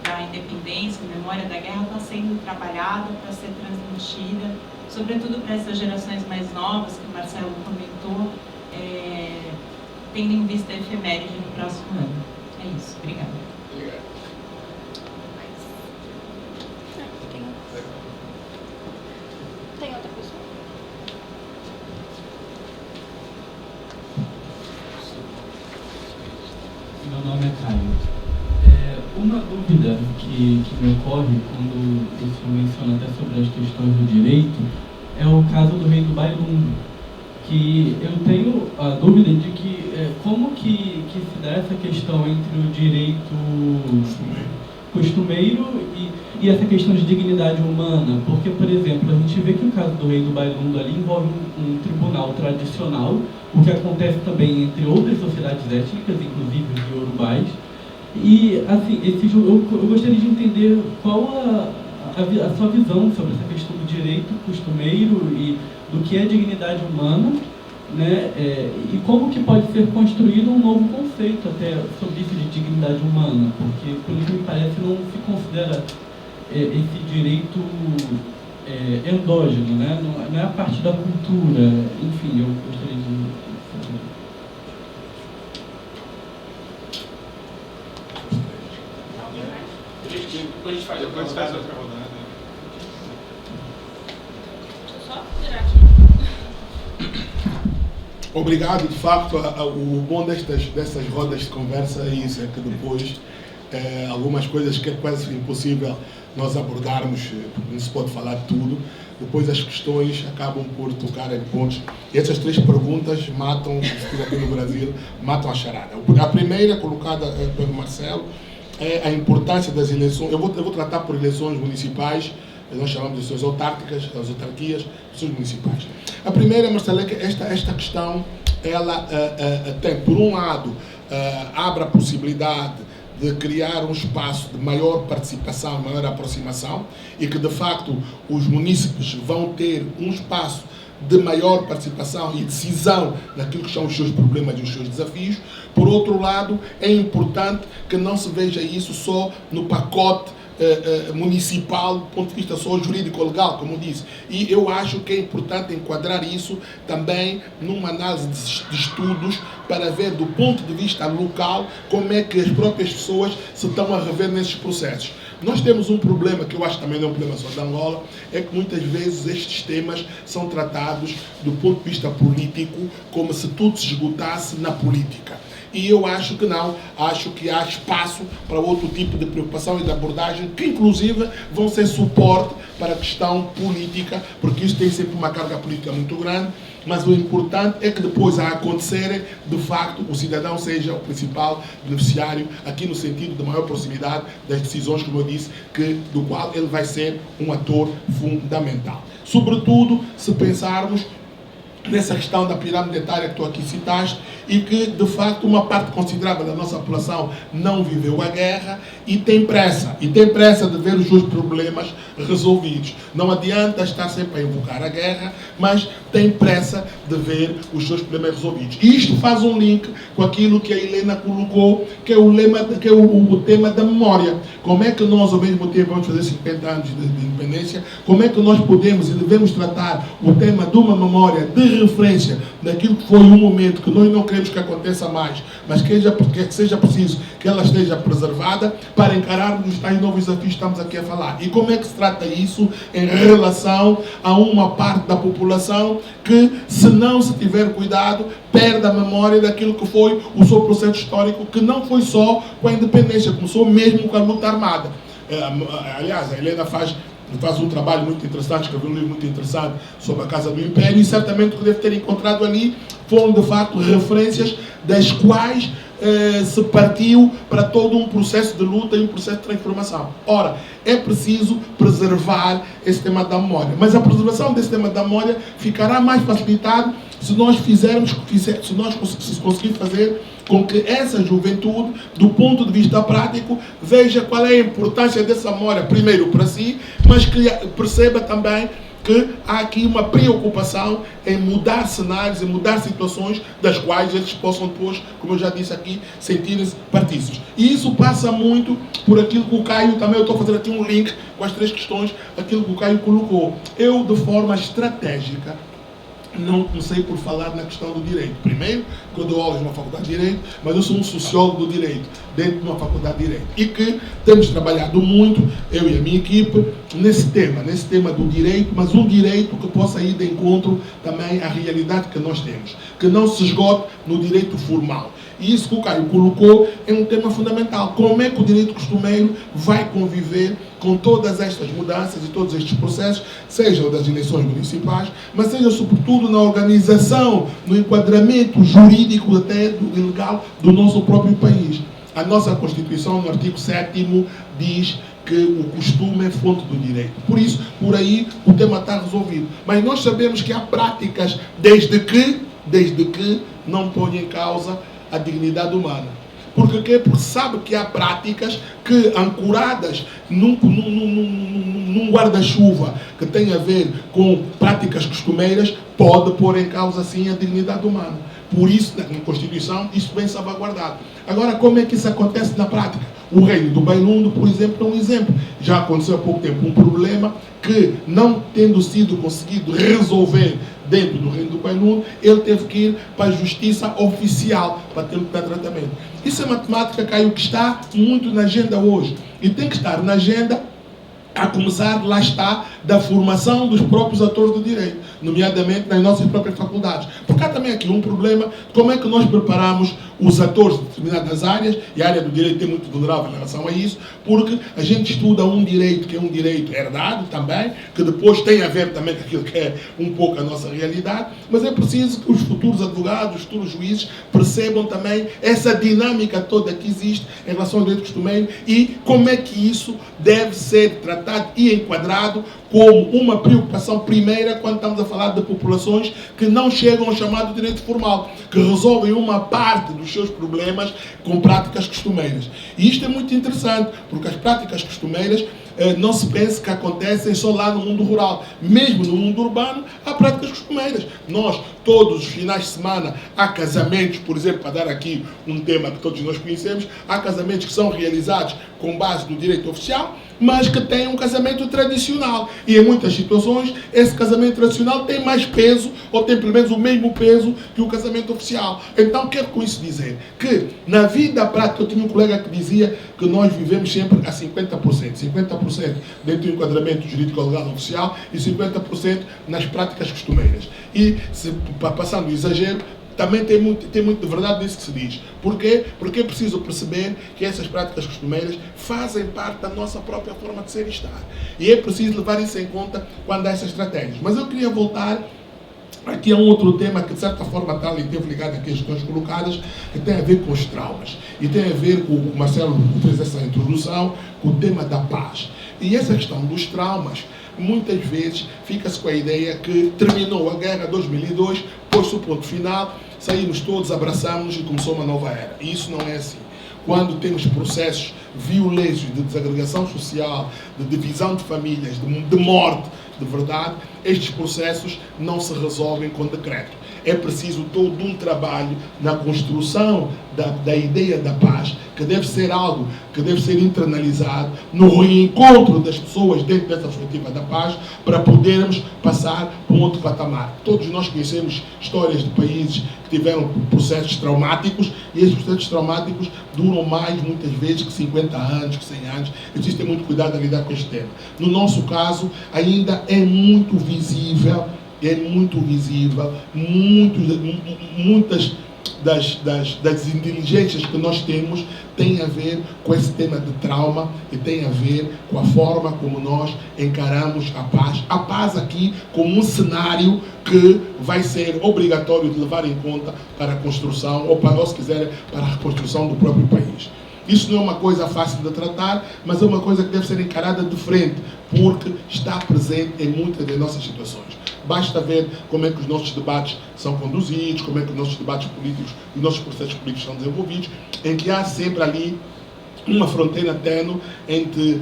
da independência, a memória da guerra está sendo trabalhada para ser transmitida, sobretudo para essas gerações mais novas, que o Marcelo comentou, tendo em vista a efeméride no próximo ano? É isso, obrigada. Obrigado. Tem outra pessoa? Meu nome é Caio. Uma dúvida que me ocorre quando o senhor menciona até sobre as questões do direito é o caso do rei do Bailundo, que eu tenho a dúvida de que como que se dá essa questão entre o direito costumeiro e essa questão de dignidade humana, porque, por exemplo, a gente vê que o caso do rei do Bailundo ali envolve um tribunal tradicional, o que acontece também entre outras sociedades étnicas, inclusive os iorubais. E, assim, eu gostaria de entender qual a sua visão sobre essa questão do direito costumeiro e do que é dignidade humana, né? E como que pode ser construído um novo conceito até sobre isso de dignidade humana, porque, pelo que me parece, não se considera esse direito endógeno, né? Não é a parte da cultura. Enfim, eu gostaria de saber. Depois faz outra rodada. Deixa eu só virar aqui. Obrigado, de facto, o bom dessas rodas de conversa é isso, é que depois algumas coisas que é quase impossível nós abordarmos, porque não se pode falar de tudo, depois as questões acabam por tocar em pontos. E essas três perguntas matam, aqui no Brasil, matam a charada. A primeira, colocada pelo Marcelo, é a importância das eleições. Eu vou tratar por eleições municipais, nós chamamos de eleições autárquicas, as autarquias, eleições municipais. A primeira, Marcelo, é que esta questão, ela tem, por um lado, abre a possibilidade de criar um espaço de maior participação, maior aproximação, e que, de facto, os munícipes vão ter um espaço de maior participação e decisão naquilo que são os seus problemas e os seus desafios. Por outro lado, é importante que não se veja isso só no pacote municipal, do ponto de vista só jurídico-legal, como disse. E eu acho que é importante enquadrar isso também numa análise de estudos para ver do ponto de vista local como é que as próprias pessoas se estão a rever nesses processos. Nós temos um problema, que eu acho que também não é um problema só da Angola, é que muitas vezes estes temas são tratados do ponto de vista político, como se tudo se esgotasse na política. E eu acho que não, acho que há espaço para outro tipo de preocupação e de abordagem, que inclusive vão ser suporte para a questão política, porque isso tem sempre uma carga política muito grande, mas o importante é que depois a acontecerem, de facto, o cidadão seja o principal beneficiário, aqui no sentido de maior proximidade das decisões, como eu disse, do qual ele vai ser um ator fundamental. Sobretudo, se pensarmos nessa questão da pirâmide etária que tu aqui citaste, e que, de facto, uma parte considerável da nossa população não viveu a guerra e tem pressa de ver os seus problemas resolvidos. Não adianta estar sempre a invocar a guerra, mas tem pressa de ver os seus problemas resolvidos. E isto faz um link com aquilo que a Helena colocou, que é o tema da memória. Como é que nós, ao mesmo tempo, vamos fazer 50 anos de independência, como é que nós podemos e devemos tratar o tema de uma memória de referência daquilo que foi um momento que nós não queremos que aconteça mais, mas que seja preciso que ela esteja preservada para encararmos os tais novos desafios que estamos aqui a falar. E como é que se trata isso em relação a uma parte da população que, se não se tiver cuidado, perde a memória daquilo que foi o seu processo histórico, que não foi só com a independência, começou mesmo com a luta armada. Aliás, a Helena faz um trabalho muito interessante, escreveu um livro muito interessante sobre a Casa do Império, e certamente o que deve ter encontrado ali foram, de facto, referências das quais se partiu para todo um processo de luta e um processo de transformação. Ora, é preciso preservar esse tema da memória, mas a preservação desse tema da memória ficará mais facilitado se nós conseguirmos fazer com que essa juventude, do ponto de vista prático, veja qual é a importância dessa memória, primeiro para si, mas que perceba também que há aqui uma preocupação em mudar cenários, em mudar situações das quais eles possam depois, como eu já disse aqui, sentirem-se partícipes. E isso passa muito por aquilo que o Caio, também eu estou a fazer aqui um link com as 3 questões, aquilo que o Caio colocou. Eu, de forma estratégica, não comecei por falar na questão do direito. Primeiro, que eu dou aulas numa faculdade de direito, mas eu sou um sociólogo do direito, dentro de uma faculdade de direito. E que temos trabalhado muito, eu e a minha equipe, nesse tema do direito, mas um direito que possa ir de encontro também à realidade que nós temos, que não se esgote no direito formal. E isso que o Caio colocou é um tema fundamental. Como é que o direito costumeiro vai conviver com todas estas mudanças e todos estes processos, sejam das eleições municipais, mas seja sobretudo na organização, no enquadramento jurídico até do legal do nosso próprio país. A nossa Constituição, no artigo 7º, diz que o costume é fonte do direito. Por isso, por aí, o tema está resolvido. Mas nós sabemos que há práticas, desde que não ponham em causa a dignidade humana. Porque sabe que há práticas que, ancoradas num guarda-chuva que tem a ver com práticas costumeiras, pode pôr em causa, sim, a dignidade humana. Por isso, na Constituição, isso vem salvaguardado. Agora, como é que isso acontece na prática? O reino do Bailundo, por exemplo, é um exemplo. Já aconteceu há pouco tempo um problema que, não tendo sido conseguido resolver dentro do reino do Bailundo, ele teve que ir para a justiça oficial para ter tratamento. Isso é matemática, Caio, que está muito na agenda hoje. E tem que estar na agenda, a começar, lá está, da formação dos próprios atores do direito, nomeadamente nas nossas próprias faculdades. Porque há também aqui um problema de como é que nós preparamos os atores de determinadas áreas, e a área do direito é muito vulnerável em relação a isso, porque a gente estuda um direito que é um direito herdado também, que depois tem a ver também com aquilo que é um pouco a nossa realidade, mas é preciso que os futuros advogados, os futuros juízes percebam também essa dinâmica toda que existe em relação ao direito costumeiro e como é que isso deve ser tratado e enquadrado como uma preocupação primeira quando estamos a falar de populações que não chegam ao chamado direito formal, que resolvem uma parte dos seus problemas com práticas costumeiras. E isto é muito interessante, porque as práticas costumeiras não se pense que acontecem só lá no mundo rural. Mesmo no mundo urbano, há práticas costumeiras. Nós, todos os finais de semana, há casamentos, por exemplo, para dar aqui um tema que todos nós conhecemos, há casamentos que são realizados com base no direito oficial, mas que têm um casamento tradicional. E em muitas situações, esse casamento tradicional tem mais peso, ou tem pelo menos o mesmo peso que o casamento oficial. Então, quero com isso dizer que, na vida prática, eu tinha um colega que dizia que nós vivemos sempre a 50%. 50% dentro do enquadramento jurídico-legal oficial e 50% nas práticas costumeiras. E, passando o exagero, também tem muito de verdade nisso que se diz. Porquê? Porque é preciso perceber que essas práticas costumeiras fazem parte da nossa própria forma de ser e estar. E é preciso levar isso em conta quando há essas estratégias. Mas eu queria voltar aqui a um outro tema que, de certa forma, está ali, teve ligado aqui às questões colocadas, que tem a ver com os traumas. E tem a ver com, o Marcelo fez essa introdução, com o tema da paz. E essa questão dos traumas, muitas vezes fica-se com a ideia que terminou a guerra em 2002, pôs-se o ponto final, saímos todos, abraçamos e começou uma nova era. E isso não é assim. Quando temos processos violentos de desagregação social, de divisão de famílias, de morte, de verdade, estes processos não se resolvem com decreto. É preciso todo um trabalho na construção da ideia da paz, que deve ser algo que deve ser internalizado no reencontro das pessoas dentro dessa perspectiva da paz, para podermos passar para um outro patamar. Todos nós conhecemos histórias de países que tiveram processos traumáticos, e esses processos traumáticos duram mais, muitas vezes, que 50 anos, que 100 anos. É preciso ter muito cuidado a lidar com este tema. No nosso caso, ainda é muito visível, muitas das inteligências que nós temos têm a ver com esse tema de trauma e tem a ver com a forma como nós encaramos a paz. A paz aqui como um cenário que vai ser obrigatório de levar em conta para a construção, ou se quiser, para a reconstrução do próprio país. Isso não é uma coisa fácil de tratar, mas é uma coisa que deve ser encarada de frente, porque está presente em muitas das nossas situações. Basta ver como é que os nossos debates são conduzidos, como é que os nossos debates políticos, os nossos processos políticos são desenvolvidos, em que há sempre ali uma fronteira tênue entre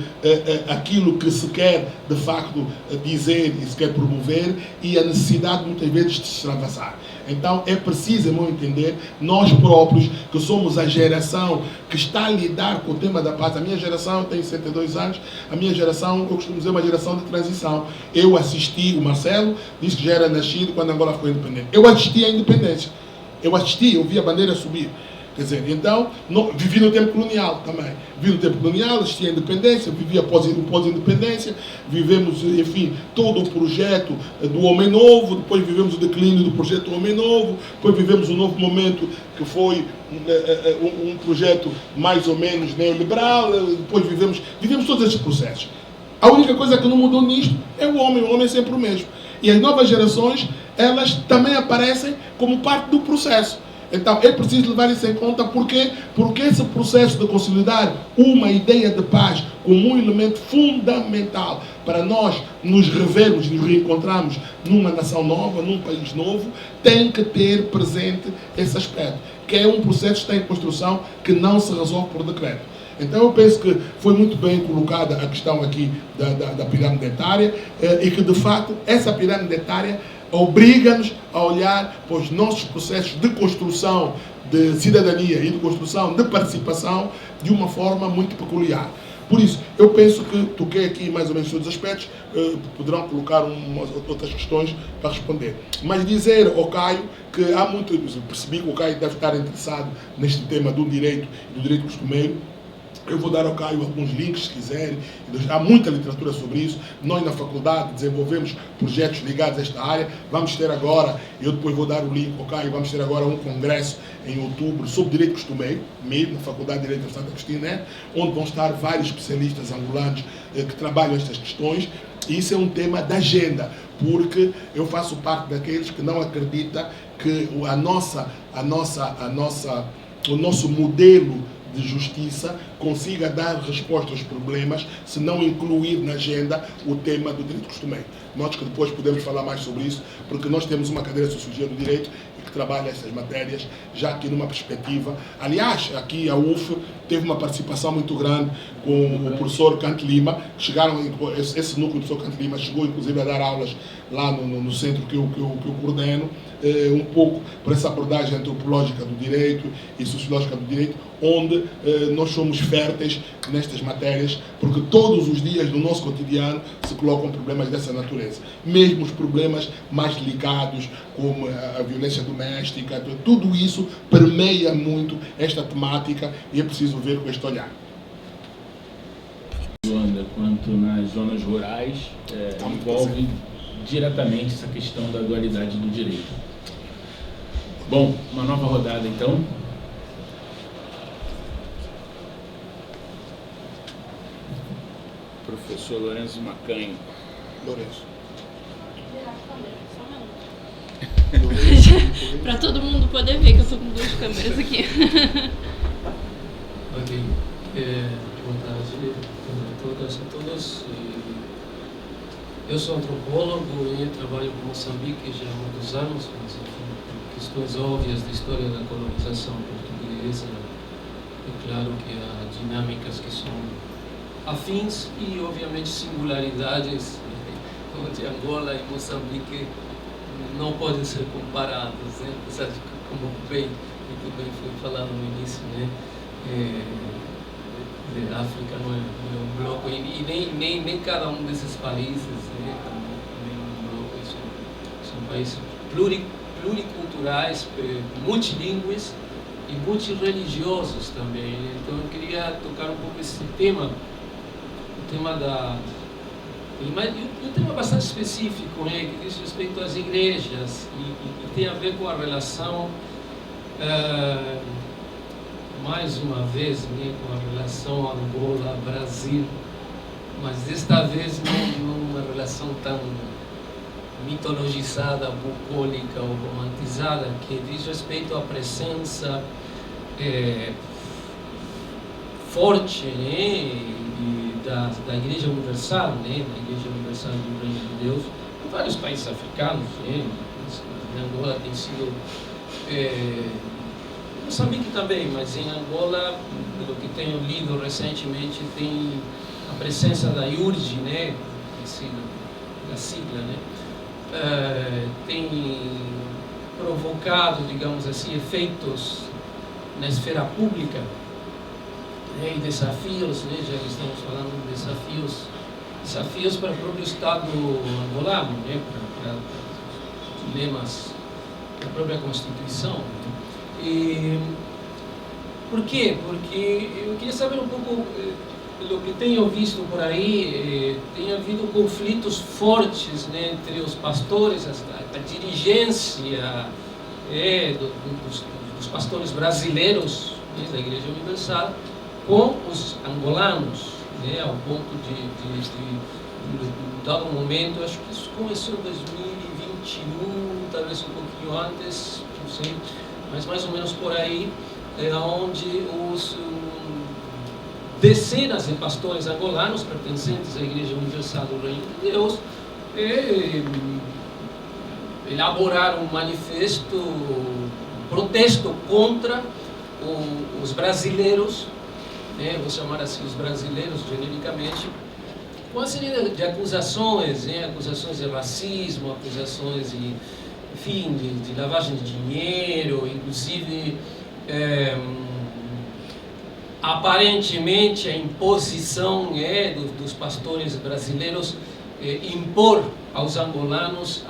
aquilo que se quer, de facto, dizer e se quer promover e a necessidade, muitas vezes, de se extravasar. Então, é preciso, a meu entender, nós próprios, que somos a geração que está a lidar com o tema da paz. A minha geração, eu tenho 62 anos, a minha geração, eu costumo dizer, uma geração de transição. Eu assisti, o Marcelo disse que já era nascido quando Angola ficou independente. Eu assisti à independência. Eu vi a bandeira subir. Quer dizer, então, vivi no tempo colonial também. Vivi no tempo colonial, assisti à independência, vivi após pós-independência, vivemos, enfim, todo o projeto do Homem Novo, depois vivemos o declínio do projeto do Homem Novo, depois vivemos um novo momento que foi um projeto mais ou menos neoliberal, depois vivemos todos esses processos. A única coisa que não mudou nisto é o homem é sempre o mesmo. E as novas gerações, elas também aparecem como parte do processo. Então, é preciso levar isso em conta, porque esse processo de consolidar uma ideia de paz como um elemento fundamental para nós nos revermos e nos reencontrarmos numa nação nova, num país novo, tem que ter presente esse aspecto, que é um processo que está em construção, que não se resolve por decreto. Então eu penso que foi muito bem colocada a questão aqui da pirâmide etária, e que de facto essa pirâmide etária obriga-nos a olhar para os nossos processos de construção de cidadania e de construção de participação de uma forma muito peculiar. Por isso, eu penso que toquei aqui mais ou menos todos os aspectos, poderão colocar outras questões para responder. Mas dizer ao Caio que há muito, percebi que o Caio deve estar interessado neste tema do direito e do direito costumeiro. Eu vou dar ao Caio alguns links, se quiserem. Há muita literatura sobre isso. Nós, na faculdade, desenvolvemos projetos ligados a esta área. Vamos ter agora, eu depois vou dar o link ao Caio, vamos ter agora um congresso em outubro sobre direito costumeiro, mesmo na Faculdade de Direito da Santa Cristina, onde vão estar vários especialistas angolanos que trabalham estas questões. E isso é um tema da agenda, porque eu faço parte daqueles que não acreditam que o nosso modelo de justiça consiga dar resposta aos problemas se não incluir na agenda o tema do direito costumeiro. Nós que depois podemos falar mais sobre isso, porque nós temos uma cadeira de Sociologia do Direito que trabalha essas matérias, já aqui numa perspectiva. Aliás, aqui a UF teve uma participação muito grande com o professor Cante Lima, esse núcleo do professor Cante Lima chegou inclusive a dar aulas lá no centro que eu coordeno, um pouco por essa abordagem antropológica do direito e sociológica do direito, onde nós somos férteis nestas matérias, porque todos os dias no nosso cotidiano se colocam problemas dessa natureza. Mesmo os problemas mais delicados, como a violência doméstica, tudo isso permeia muito esta temática e é preciso ver com este olhar. Quanto nas zonas rurais, envolve diretamente essa questão da dualidade do direito. Bom, uma nova rodada então. Professor Lourenço Macanho. Lourenço. Para todo mundo poder ver que eu estou com duas câmeras aqui. Ok. Boa tarde a todas e Eu sou antropólogo e trabalho com Moçambique já há muitos anos, mas enfim, por questões óbvias da história da colonização portuguesa, é claro que há dinâmicas que são afins e, obviamente, singularidades onde Angola e Moçambique não podem ser comparadas, né? Apesar de, como muito bem foi falado no início, né? A África não é um bloco, e nem cada um desses países, né? Nem um bloco, são países pluriculturais, multilingües e multireligiosos também. Então eu queria tocar um pouco esse tema, o tema da... E um tema bastante específico, né, que diz respeito às igrejas e tem a ver com a relação, mais uma vez, né, com a relação Angola-Brasil, mas desta vez não uma relação tão mitologizada, bucólica ou romantizada, que diz respeito à presença forte, né, da Igreja Universal, né, da Igreja Universal do Reino de Deus, em vários países africanos, né, em Angola tem sido, Moçambique também, mas em Angola, pelo que tenho lido recentemente, tem a presença da IURG, né, da sigla, né, tem provocado, digamos assim, efeitos na esfera pública, e desafios, né, já que estamos falando de desafios para o próprio Estado angolano, né, para dilemas da própria Constituição. E por quê? Porque eu queria saber um pouco, pelo que tenho visto por aí, tem havido conflitos fortes, né, entre os pastores, a dirigência dos pastores brasileiros, né, da Igreja Universal, com os angolanos, né, ao ponto de dado momento, acho que isso começou em 2021, talvez um pouquinho antes, não sei, mas mais ou menos por aí, onde dezenas de pastores angolanos pertencentes à Igreja Universal do Reino de Deus elaboraram um manifesto, protesto contra os brasileiros, né, vou chamar assim os brasileiros genericamente, com uma série de acusações, né, acusações de racismo, acusações de, enfim, de lavagem de dinheiro, inclusive aparentemente a imposição dos pastores brasileiros impor aos angolanos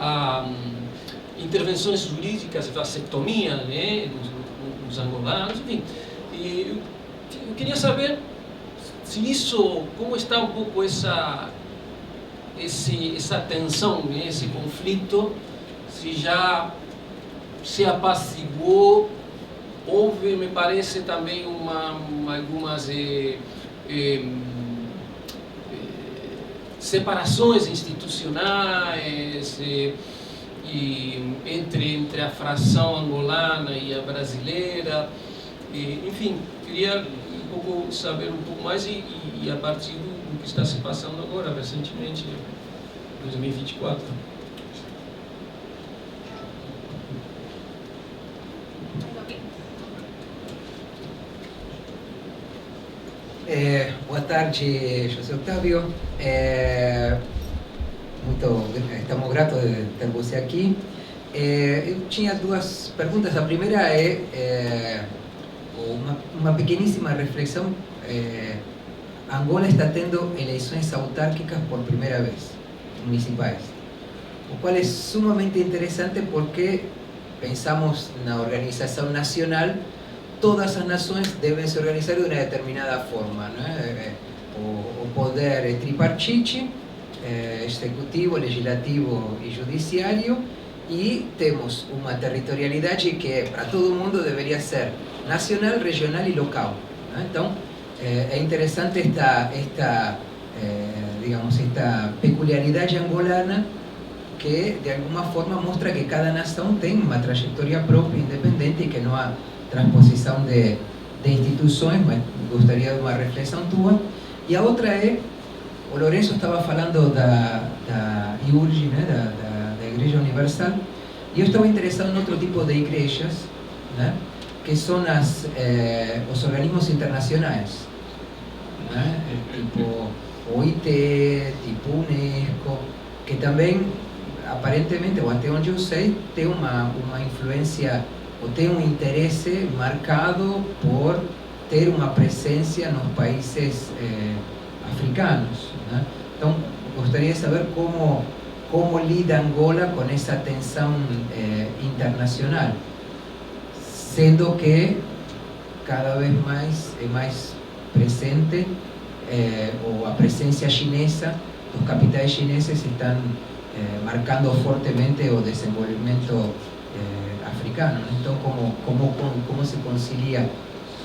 intervenções jurídicas, vasectomia, né, nos angolanos, enfim. Eu queria saber se isso, como está um pouco essa tensão, né, esse conflito, se já se apaciguou. Houve, me parece, também algumas separações institucionais entre a fração angolana e a brasileira. Enfim, queria saber um pouco mais e a partir do que está se passando agora, recentemente, em 2024. Boa tarde, José Octávio. Estamos gratos de ter você aqui. Eu tinha duas perguntas. A primeira é uma pequeníssima reflexão. Angola está tendo eleições autárquicas por primeira vez, municipais, o qual é sumamente interessante porque pensamos na organização nacional. Todas as nações devem se organizar de uma determinada forma, né? O poder tripartite, executivo, legislativo e judiciário, e temos uma territorialidade que para todo mundo deveria ser nacional, regional e local, né? Então é interessante esta peculiaridade angolana, que de alguma forma mostra que cada nação tem uma trajetória própria, independente, e que não há transposição de instituições, mas gostaria de uma reflexão tua. E a outra é o Lourenço estava falando da IURG, né, da Igreja Universal, e eu estava interessado em outro tipo de igrejas, né, que são os organismos internacionais, né, tipo OIT, tipo UNESCO, que também, aparentemente, ou até onde eu sei, tem uma influência, ou tem um interesse marcado por ter uma presença nos países africanos, né? Então, gostaria de saber como lida Angola com essa tensão internacional, sendo que cada vez mais é mais presente, ou a presença chinesa, os capitais chineses estão marcando fortemente o desenvolvimento africano. Então, como se concilia?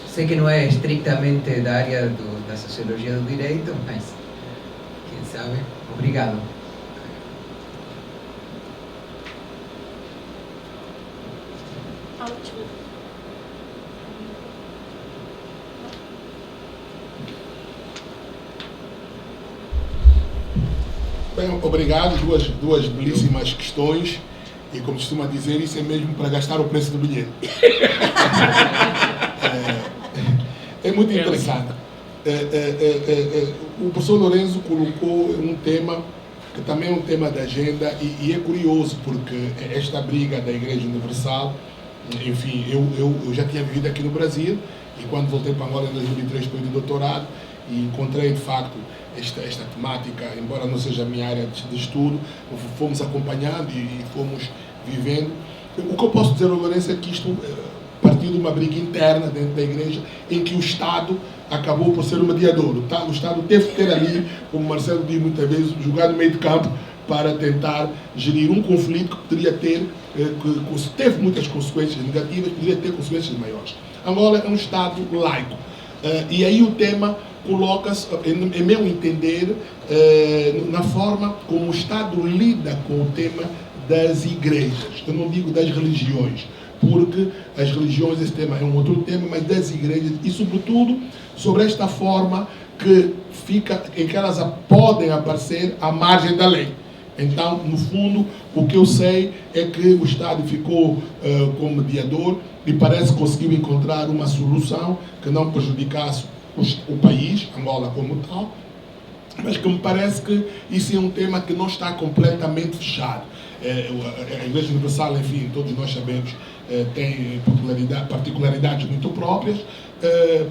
Sei que não é estritamente da área da sociologia do direito, mas quem sabe? Obrigado. A última. Bem, obrigado. Duas belíssimas questões. E como costuma dizer, isso é mesmo para gastar o preço do bilhete. É muito interessante. O professor Lourenço colocou um tema que também é um tema da agenda e é curioso porque esta briga da Igreja Universal, enfim, eu já tinha vivido aqui no Brasil e quando voltei para Angola em 2003 para o doutorado e encontrei de facto esta temática, embora não seja a minha área de estudo, fomos acompanhando e fomos vivendo. O que eu posso dizer ao Lourenço é que isto partiu de uma briga interna dentro da igreja, em que o Estado acabou por ser o mediador. O Estado teve que ter ali, como o Marcelo diz muitas vezes, jogar no meio de campo para tentar gerir um conflito que poderia ter, que teve muitas consequências negativas, poderia ter consequências maiores. Angola é um Estado laico. E aí o tema coloca-se, em meu entender, na forma como o Estado lida com o tema das igrejas. Eu não digo das religiões, porque as religiões, esse tema é um outro tema, mas das igrejas, e sobretudo sobre esta forma em que elas podem aparecer à margem da lei. Então, no fundo, o que eu sei é que o Estado ficou como mediador e parece que conseguiu encontrar uma solução que não prejudicasse o país, Angola como tal, mas que me parece que isso é um tema que não está completamente fechado. A Igreja Universal, enfim, todos nós sabemos, tem particularidades muito próprias,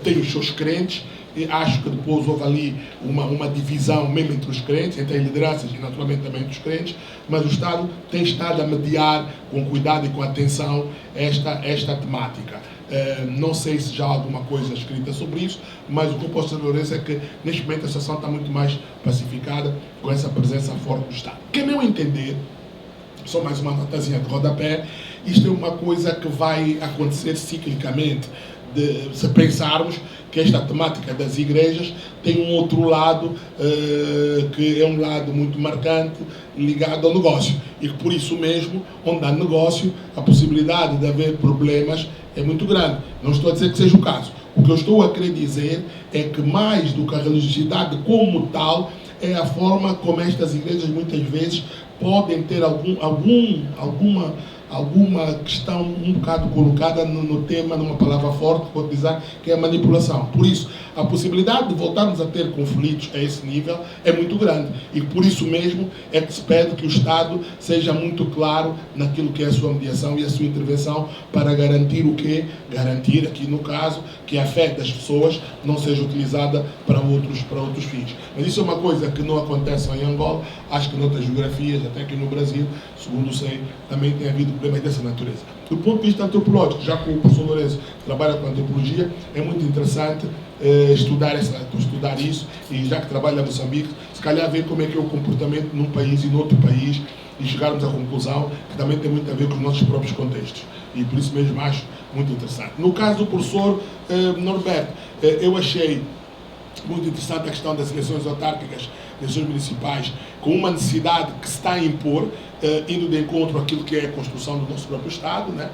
tem os seus crentes, e acho que depois houve ali uma divisão mesmo entre os crentes, entre as lideranças e naturalmente também entre os crentes, mas o Estado tem estado a mediar com cuidado e com atenção esta temática. Não sei se já há alguma coisa escrita sobre isso, mas o que eu posso dizer é que neste momento a situação está muito mais pacificada com essa presença forte do Estado. Que, a meu entender, só mais uma notazinha de rodapé, isto é uma coisa que vai acontecer ciclicamente, se pensarmos que esta temática das igrejas tem um outro lado, que é um lado muito marcante, ligado ao negócio. E que por isso mesmo, onde há negócio, a possibilidade de haver problemas é muito grande. Não estou a dizer que seja o caso. O que eu estou a querer dizer é que mais do que a religiosidade como tal, é a forma como estas igrejas muitas vezes podem ter alguma questão um bocado colocada no tema, numa palavra forte, que vou utilizar, que é a manipulação. Por isso, a possibilidade de voltarmos a ter conflitos a esse nível é muito grande. E por isso mesmo é que se pede que o Estado seja muito claro naquilo que é a sua mediação e a sua intervenção para garantir o quê? Garantir, aqui no caso, que a fé das pessoas não seja utilizada para outros fins. Mas isso é uma coisa que não acontece em Angola, acho que noutras geografias, até aqui no Brasil, segundo sei, também tem havido problemas dessa natureza. Do ponto de vista antropológico, já que o professor Lourenço trabalha com antropologia, é muito interessante estudar isso, e já que trabalha em Moçambique, se calhar ver como é que é o comportamento num país e noutro país, e chegarmos à conclusão que também tem muito a ver com os nossos próprios contextos. E por isso mesmo acho muito interessante. No caso do professor Norberto, eu achei muito interessante a questão das eleições autárquicas, eleições municipais, com uma necessidade que se está a impor, indo de encontro àquilo que é a construção do nosso próprio Estado, né?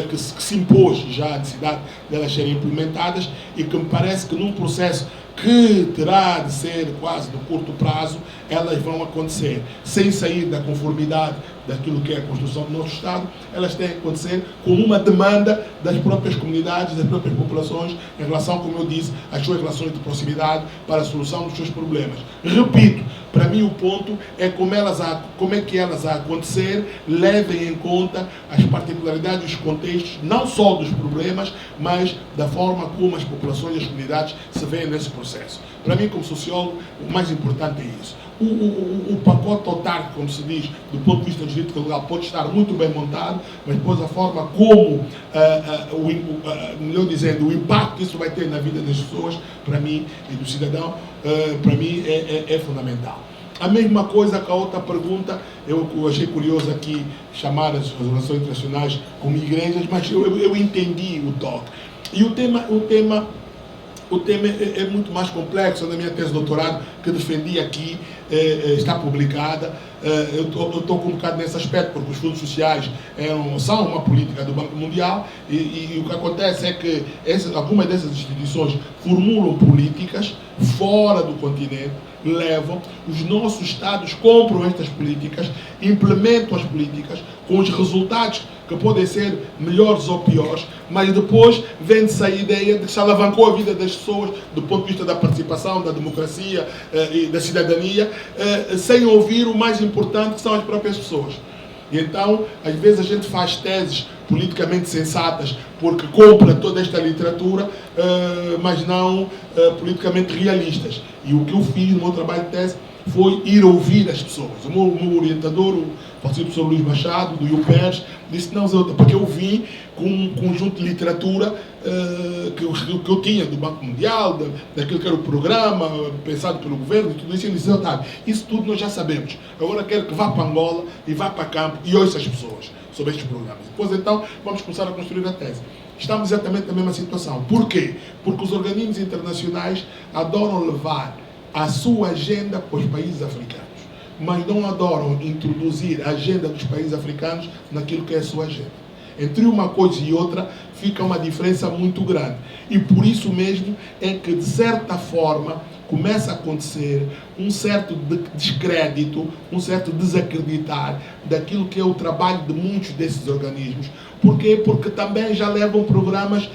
Que se impôs já a necessidade delas serem implementadas e que me parece que num processo que terá de ser quase no curto prazo, elas vão acontecer sem sair da conformidade daquilo que é a construção do nosso Estado. Elas têm que acontecer como uma demanda das próprias comunidades, das próprias populações, em relação, como eu disse, às suas relações de proximidade para a solução dos seus problemas. Repito, para mim o ponto é como é que elas a acontecer levem em conta as particularidades e os contextos, não só dos problemas, mas da forma como as populações e as comunidades se veem nesse processo. Para mim, como sociólogo, o mais importante é isso. O pacote autárquico, como se diz, do ponto de vista jurídico legal, pode estar muito bem montado, mas depois a forma como, melhor dizendo, o impacto que isso vai ter na vida das pessoas, para mim, e do cidadão, para mim é fundamental. A mesma coisa com a outra pergunta, eu achei curioso aqui chamar as relações internacionais como igrejas, mas eu entendi o toque. E o tema é muito mais complexo. Na minha tese de doutorado, que defendi aqui, está publicada. Eu estou com um bocado nesse aspecto, porque os fundos sociais são uma política do Banco Mundial e o que acontece é que algumas dessas instituições formulam políticas fora do continente, levam, os nossos Estados compram estas políticas, implementam as políticas com os resultados que podem ser melhores ou piores, mas depois vende-se a ideia de que se alavancou a vida das pessoas do ponto de vista da participação, da democracia e da cidadania, sem ouvir o mais importante, que são as próprias pessoas. E então, às vezes a gente faz teses politicamente sensatas porque compra toda esta literatura, mas não politicamente realistas. E o que eu fiz no meu trabalho de tese foi ir ouvir as pessoas. O meu orientador, o professor Luís Machado, do UPERJ, disse, não, Zé, porque eu vim com um conjunto de literatura que eu tinha do Banco Mundial, daquilo que era o programa pensado pelo governo e tudo isso. Ele disse, Otávio, isso tudo nós já sabemos. Agora quero que vá para Angola e vá para campo e ouça as pessoas sobre estes programas. Depois então vamos começar a construir a tese. Estamos exatamente na mesma situação. Por quê? Porque os organismos internacionais adoram levar a sua agenda para os países africanos, mas não adoram introduzir a agenda dos países africanos naquilo que é a sua agenda. Entre uma coisa e outra fica uma diferença muito grande. E por isso mesmo é que, de certa forma, começa a acontecer um certo descrédito, um certo desacreditar daquilo que é o trabalho de muitos desses organismos. Por quê? Porque também já levam programas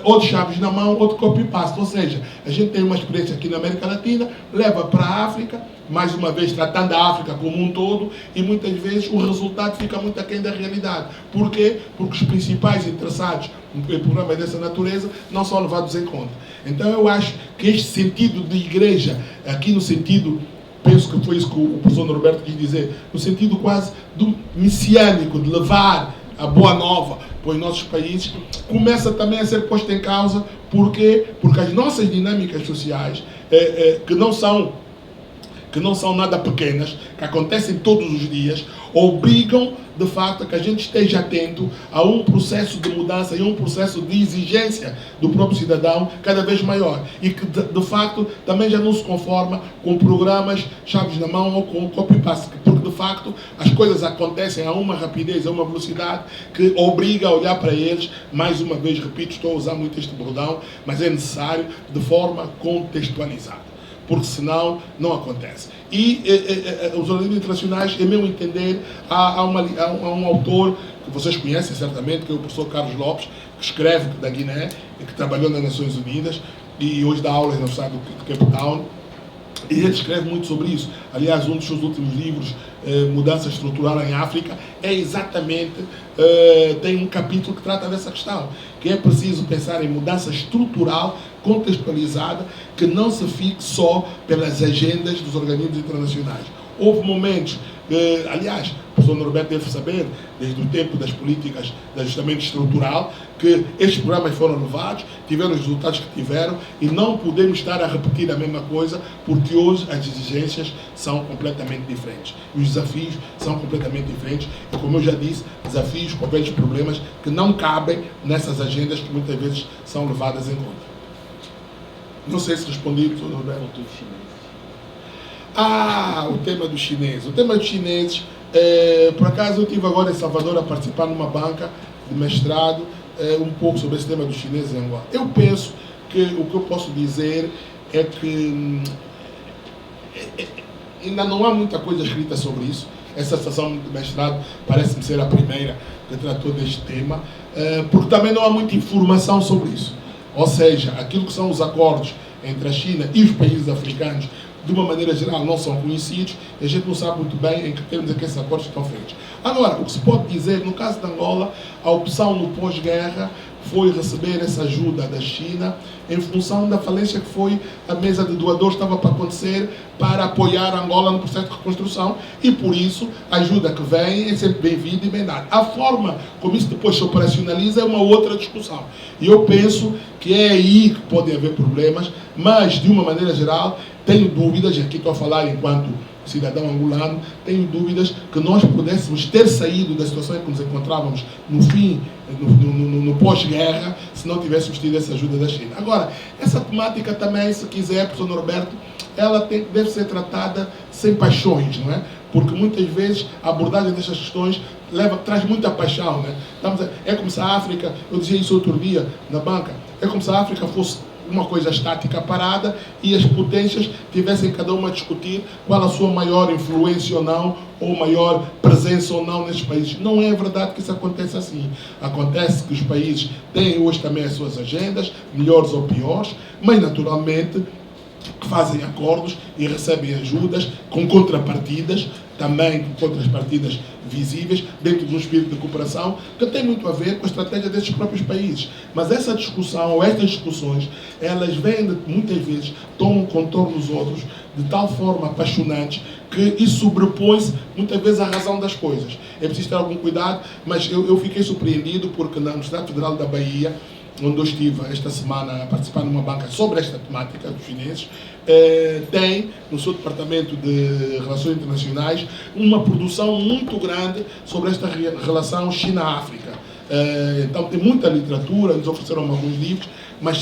ou de chaves na mão ou de copy-paste. Ou seja, a gente tem uma experiência aqui na América Latina, leva para a África, mais uma vez tratando a África como um todo, e muitas vezes o resultado fica muito aquém da realidade. Por quê? Porque os principais interessados em programas dessa natureza não são levados em conta. Então eu acho que este sentido de igreja, aqui no sentido, penso que foi isso que o professor Norberto quis dizer, no sentido quase do messiânico, de levar a boa nova para os nossos países, começa também a ser posta em causa. Por quê? Porque as nossas dinâmicas sociais, que não são nada pequenas, que acontecem todos os dias, obrigam, de facto, a que a gente esteja atento a um processo de mudança e um processo de exigência do próprio cidadão cada vez maior. E que, de facto, também já não se conforma com programas chaves na mão ou com copy-paste, porque, de facto, as coisas acontecem a uma rapidez, a uma velocidade que obriga a olhar para eles, mais uma vez, repito, estou a usar muito este bordão, mas é necessário de forma contextualizada, porque senão não acontece. E os organismos internacionais, em meu entender, há um autor que vocês conhecem certamente, que é o professor Carlos Lopes, que escreve da Guiné, que trabalhou nas Nações Unidas e hoje dá aulas na Universidade de Cape Town, e ele escreve muito sobre isso. Aliás, um dos seus últimos livros, Mudança Estrutural em África, é exatamente, tem um capítulo que trata dessa questão, que é preciso pensar em mudança estrutural, contextualizada, que não se fique só pelas agendas dos organismos internacionais. Houve momentos, aliás, o professor Norberto deve saber, desde o tempo das políticas de ajustamento estrutural, que estes programas foram levados, tiveram os resultados que tiveram, e não podemos estar a repetir a mesma coisa, porque hoje as exigências são completamente diferentes. E os desafios são completamente diferentes. E, como eu já disse, desafios, papéis e problemas que não cabem nessas agendas que muitas vezes são levadas em conta. Não sei se respondi, professor Norberto. O tema dos chineses. O tema dos chineses Por acaso eu estive agora em Salvador a participar numa banca de mestrado, um pouco sobre esse tema dos chineses em Angola. Eu penso que o que eu posso dizer é que ainda não há muita coisa escrita sobre isso. Essa sessão de mestrado parece-me ser a primeira que tratou deste tema, porque também não há muita informação sobre isso. Ou seja, aquilo que são os acordos entre a China e os países africanos, de uma maneira geral, não são conhecidos, e a gente não sabe muito bem em que termos é que esses acordos estão feitos. Agora, o que se pode dizer, no caso de Angola, a opção no pós-guerra foi receber essa ajuda da China em função da falência que foi a mesa de doadores estava para acontecer para apoiar Angola no processo de reconstrução, e por isso a ajuda que vem é sempre bem-vinda e bem dada. A forma como isso depois se operacionaliza é uma outra discussão. E eu penso que é aí que podem haver problemas, mas de uma maneira geral tenho dúvidas, e aqui estou a falar enquanto cidadão angolano, tenho dúvidas que nós pudéssemos ter saído da situação em que nos encontrávamos no fim, no pós-guerra, se não tivéssemos tido essa ajuda da China. Agora, essa temática também, se quiser, professor Norberto, ela deve ser tratada sem paixões, não é? Porque muitas vezes a abordagem destas questões traz muita paixão, né? É como se a África, eu dizia isso outro dia na banca, é como se a África fosse uma coisa estática, parada, e as potências tivessem cada uma a discutir qual a sua maior influência ou não, ou maior presença ou não nestes países. Não é verdade que isso acontece assim. Acontece que os países têm hoje também as suas agendas, melhores ou piores, mas naturalmente fazem acordos e recebem ajudas com contrapartidas, também com contrapartidas visíveis, dentro de um espírito de cooperação, que tem muito a ver com a estratégia desses próprios países. Mas essa discussão, ou estas discussões, elas vêm, muitas vezes, tomam contornos outros, de tal forma apaixonantes, que isso sobrepõe-se, muitas vezes, à razão das coisas. É preciso ter algum cuidado, mas eu fiquei surpreendido, porque na Universidade Federal da Bahia, onde eu estive esta semana a participar numa banca sobre esta temática dos chineses, tem no seu departamento de Relações Internacionais uma produção muito grande sobre esta relação China-África. Então tem muita literatura, nos ofereceram alguns livros, mas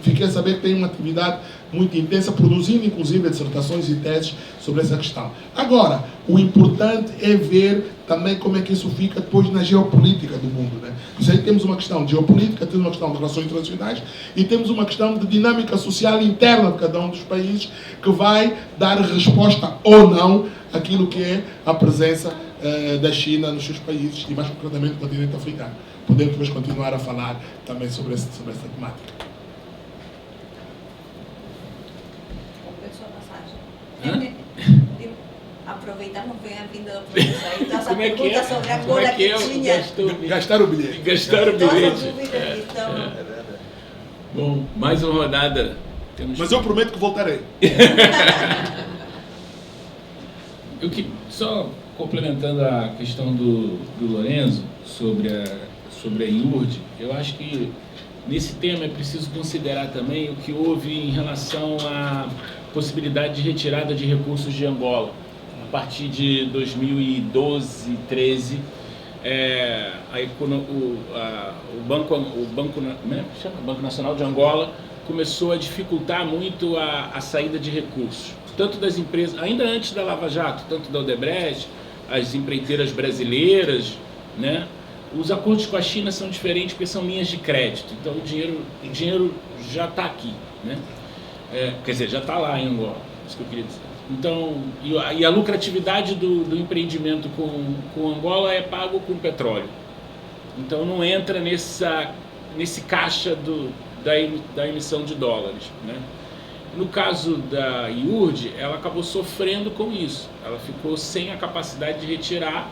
fiquei a saber que tem uma atividade muito intensa, produzindo inclusive dissertações e teses sobre essa questão. Agora, o importante é ver também como é que isso fica depois na geopolítica do mundo, né? Isso aí temos uma questão de geopolítica, temos uma questão de relações internacionais e temos uma questão de dinâmica social interna de cada um dos países, que vai dar resposta ou não àquilo que é a presença da China nos seus países, e mais concretamente no continente africano. Podemos depois continuar a falar também sobre essa temática. Aproveitamos bem a vinda do professor. Então, essa pergunta sobre a Angola que tinha. Gastar o bilhete. Gastar o bilhete. Bom, mais uma rodada. Mas eu prometo que voltarei. Só complementando a questão do Lorenzo sobre a IURD, eu acho que nesse tema é preciso considerar também o que houve em relação à possibilidade de retirada de recursos de Angola. A partir de 2012, 2013, o Banco Nacional de Angola começou a dificultar muito a saída de recursos, tanto das empresas, ainda antes da Lava Jato, tanto da Odebrecht, as empreiteiras brasileiras, né? Os acordos com a China são diferentes porque são linhas de crédito, então o dinheiro já está aqui, né? Quer dizer, já está lá em Angola, isso que eu queria dizer. Então, e a lucratividade do empreendimento com Angola é pago com petróleo. Então não entra nesse caixa da emissão de dólares, né? No caso da IURD, ela acabou sofrendo com isso. Ela ficou sem a capacidade de retirar,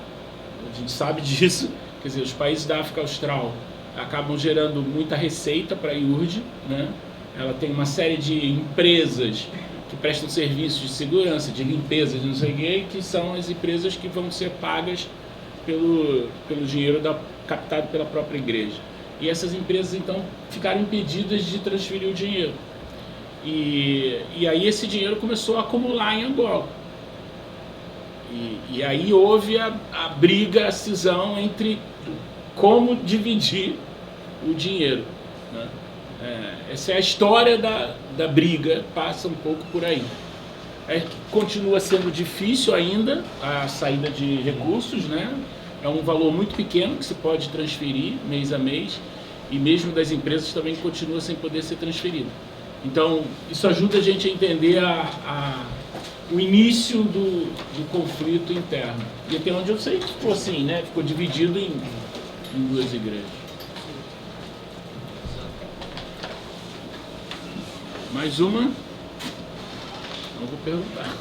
a gente sabe disso, quer dizer, os países da África Austral acabam gerando muita receita para a IURD, né? Ela tem uma série de empresas que prestam serviços de segurança, de limpeza, de não sei o quê, que são as empresas que vão ser pagas pelo dinheiro captado pela própria igreja. E essas empresas, então, ficaram impedidas de transferir o dinheiro. E aí esse dinheiro começou a acumular em Angola. E aí houve a briga, a cisão entre como dividir o dinheiro, né? Essa é a história da briga, passa um pouco por aí. Continua sendo difícil ainda a saída de recursos, né? É um valor muito pequeno que se pode transferir mês a mês, e mesmo das empresas também continua sem poder ser transferido. Então, isso ajuda a gente a entender o início do conflito interno. E até onde eu sei que ficou assim, né? Ficou dividido em duas igrejas. Mais uma? Não vou perguntar.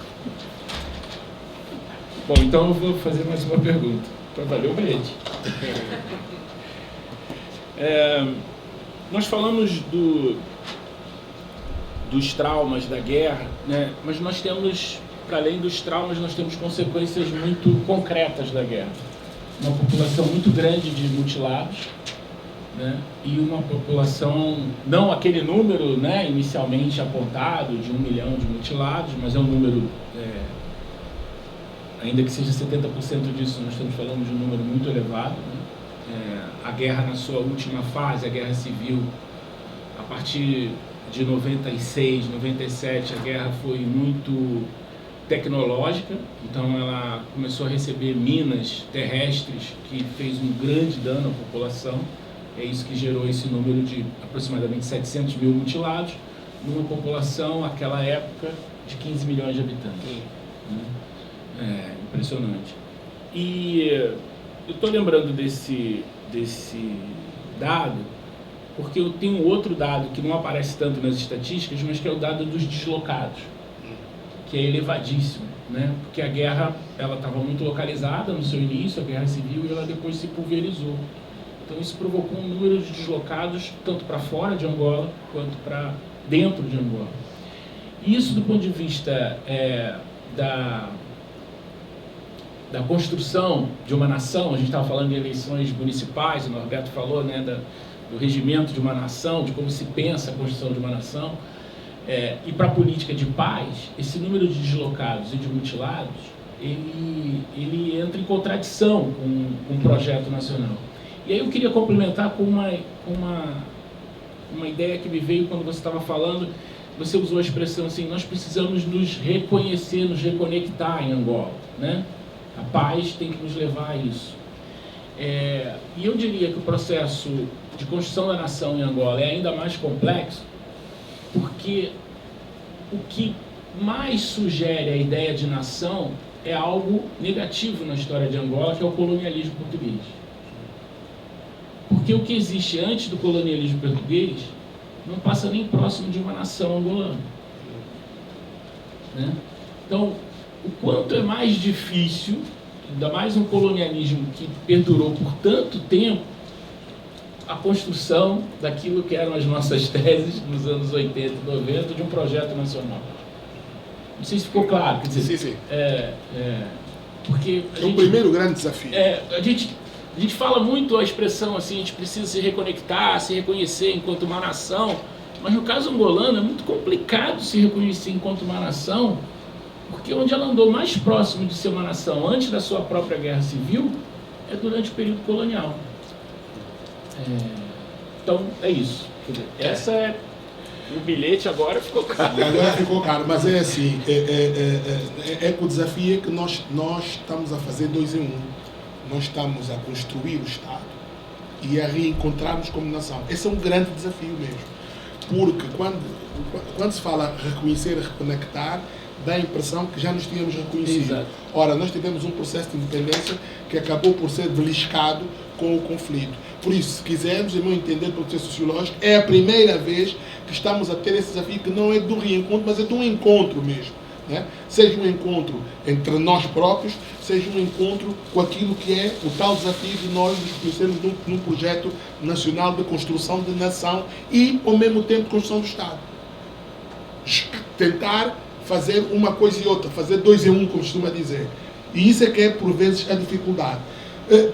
Bom, então eu vou fazer mais uma pergunta. Para valer o bilhete. Nós falamos dos traumas da guerra, né? Mas nós temos, para além dos traumas, nós temos consequências muito concretas da guerra. Uma população muito grande de mutilados, né? E uma população, não aquele número, né, inicialmente apontado de 1 milhão de mutilados, mas é um número, ainda que seja 70% disso, nós estamos falando de um número muito elevado, né? A guerra na sua última fase, a guerra civil, a partir de 96, 97, a guerra foi muito tecnológica, então ela começou a receber minas terrestres que fez um grande dano à população. É isso que gerou esse número de aproximadamente 700 mil mutilados, numa população, naquela época, de 15 milhões de habitantes. Né? Impressionante. E eu estou lembrando desse dado, porque eu tenho outro dado que não aparece tanto nas estatísticas, mas que é o dado dos deslocados, que é elevadíssimo, né? Porque a guerra estava muito localizada no seu início, a guerra civil, e ela depois se pulverizou. Então isso provocou um número de deslocados tanto para fora de Angola quanto para dentro de Angola. E isso, do ponto de vista da construção de uma nação, a gente estava falando de eleições municipais, o Norberto falou, né, do regimento de uma nação, de como se pensa a construção de uma nação, e para a política de paz, esse número de deslocados e de mutilados, ele entra em contradição com um projeto nacional. E aí eu queria complementar com uma ideia que me veio quando você estava falando, você usou a expressão assim, nós precisamos nos reconhecer, nos reconectar em Angola, né? A paz tem que nos levar a isso. E eu diria que o processo de construção da nação em Angola é ainda mais complexo, porque o que mais sugere a ideia de nação é algo negativo na história de Angola, que é o colonialismo português. Porque o que existe antes do colonialismo português não passa nem próximo de uma nação angolana. Né? Então, o quanto é mais difícil, ainda mais um colonialismo que perdurou por tanto tempo, a construção daquilo que eram as nossas teses nos anos 80 e 90 de um projeto nacional. Não sei se ficou claro. Quer dizer, sim. Porque o primeiro grande desafio. A gente fala muito a expressão assim, a gente precisa se reconectar, se reconhecer enquanto uma nação, mas no caso angolano é muito complicado se reconhecer enquanto uma nação, porque onde ela andou mais próximo de ser uma nação antes da sua própria guerra civil é durante o período colonial. Então é isso. Essa é o bilhete, agora ficou caro. Agora ficou caro, mas é assim, o desafio é que nós estamos a fazer 2 em 1. Nós estamos a construir o Estado e a reencontrarmos como nação. Esse é um grande desafio mesmo. Porque quando se fala reconhecer, reconectar, dá a impressão que já nos tínhamos reconhecido. Exato. Ora, nós tivemos um processo de independência que acabou por ser beliscado com o conflito. Por isso, se quisermos, em meu entender, do ponto de vista sociológico, é a primeira vez que estamos a ter esse desafio que não é do reencontro, mas é de um encontro mesmo. Né? Seja um encontro entre nós próprios, seja um encontro com aquilo que é o tal desafio de nós nos conhecermos num projeto nacional de construção de nação e, ao mesmo tempo, de construção do Estado. Tentar fazer uma coisa e outra, fazer 2 em 1, como costuma dizer. E isso é que é, por vezes, a dificuldade.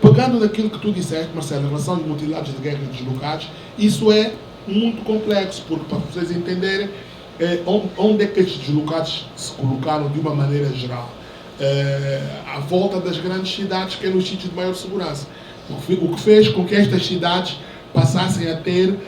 Pegando naquilo que tu disseste, Marcelo, em relação aos mutilados de guerra e deslocados, isso é muito complexo, porque, para vocês entenderem, onde é que estes deslocados se colocaram de uma maneira geral? À volta das grandes cidades, que eram os sítios de maior segurança. O que fez com que estas cidades passassem a ter,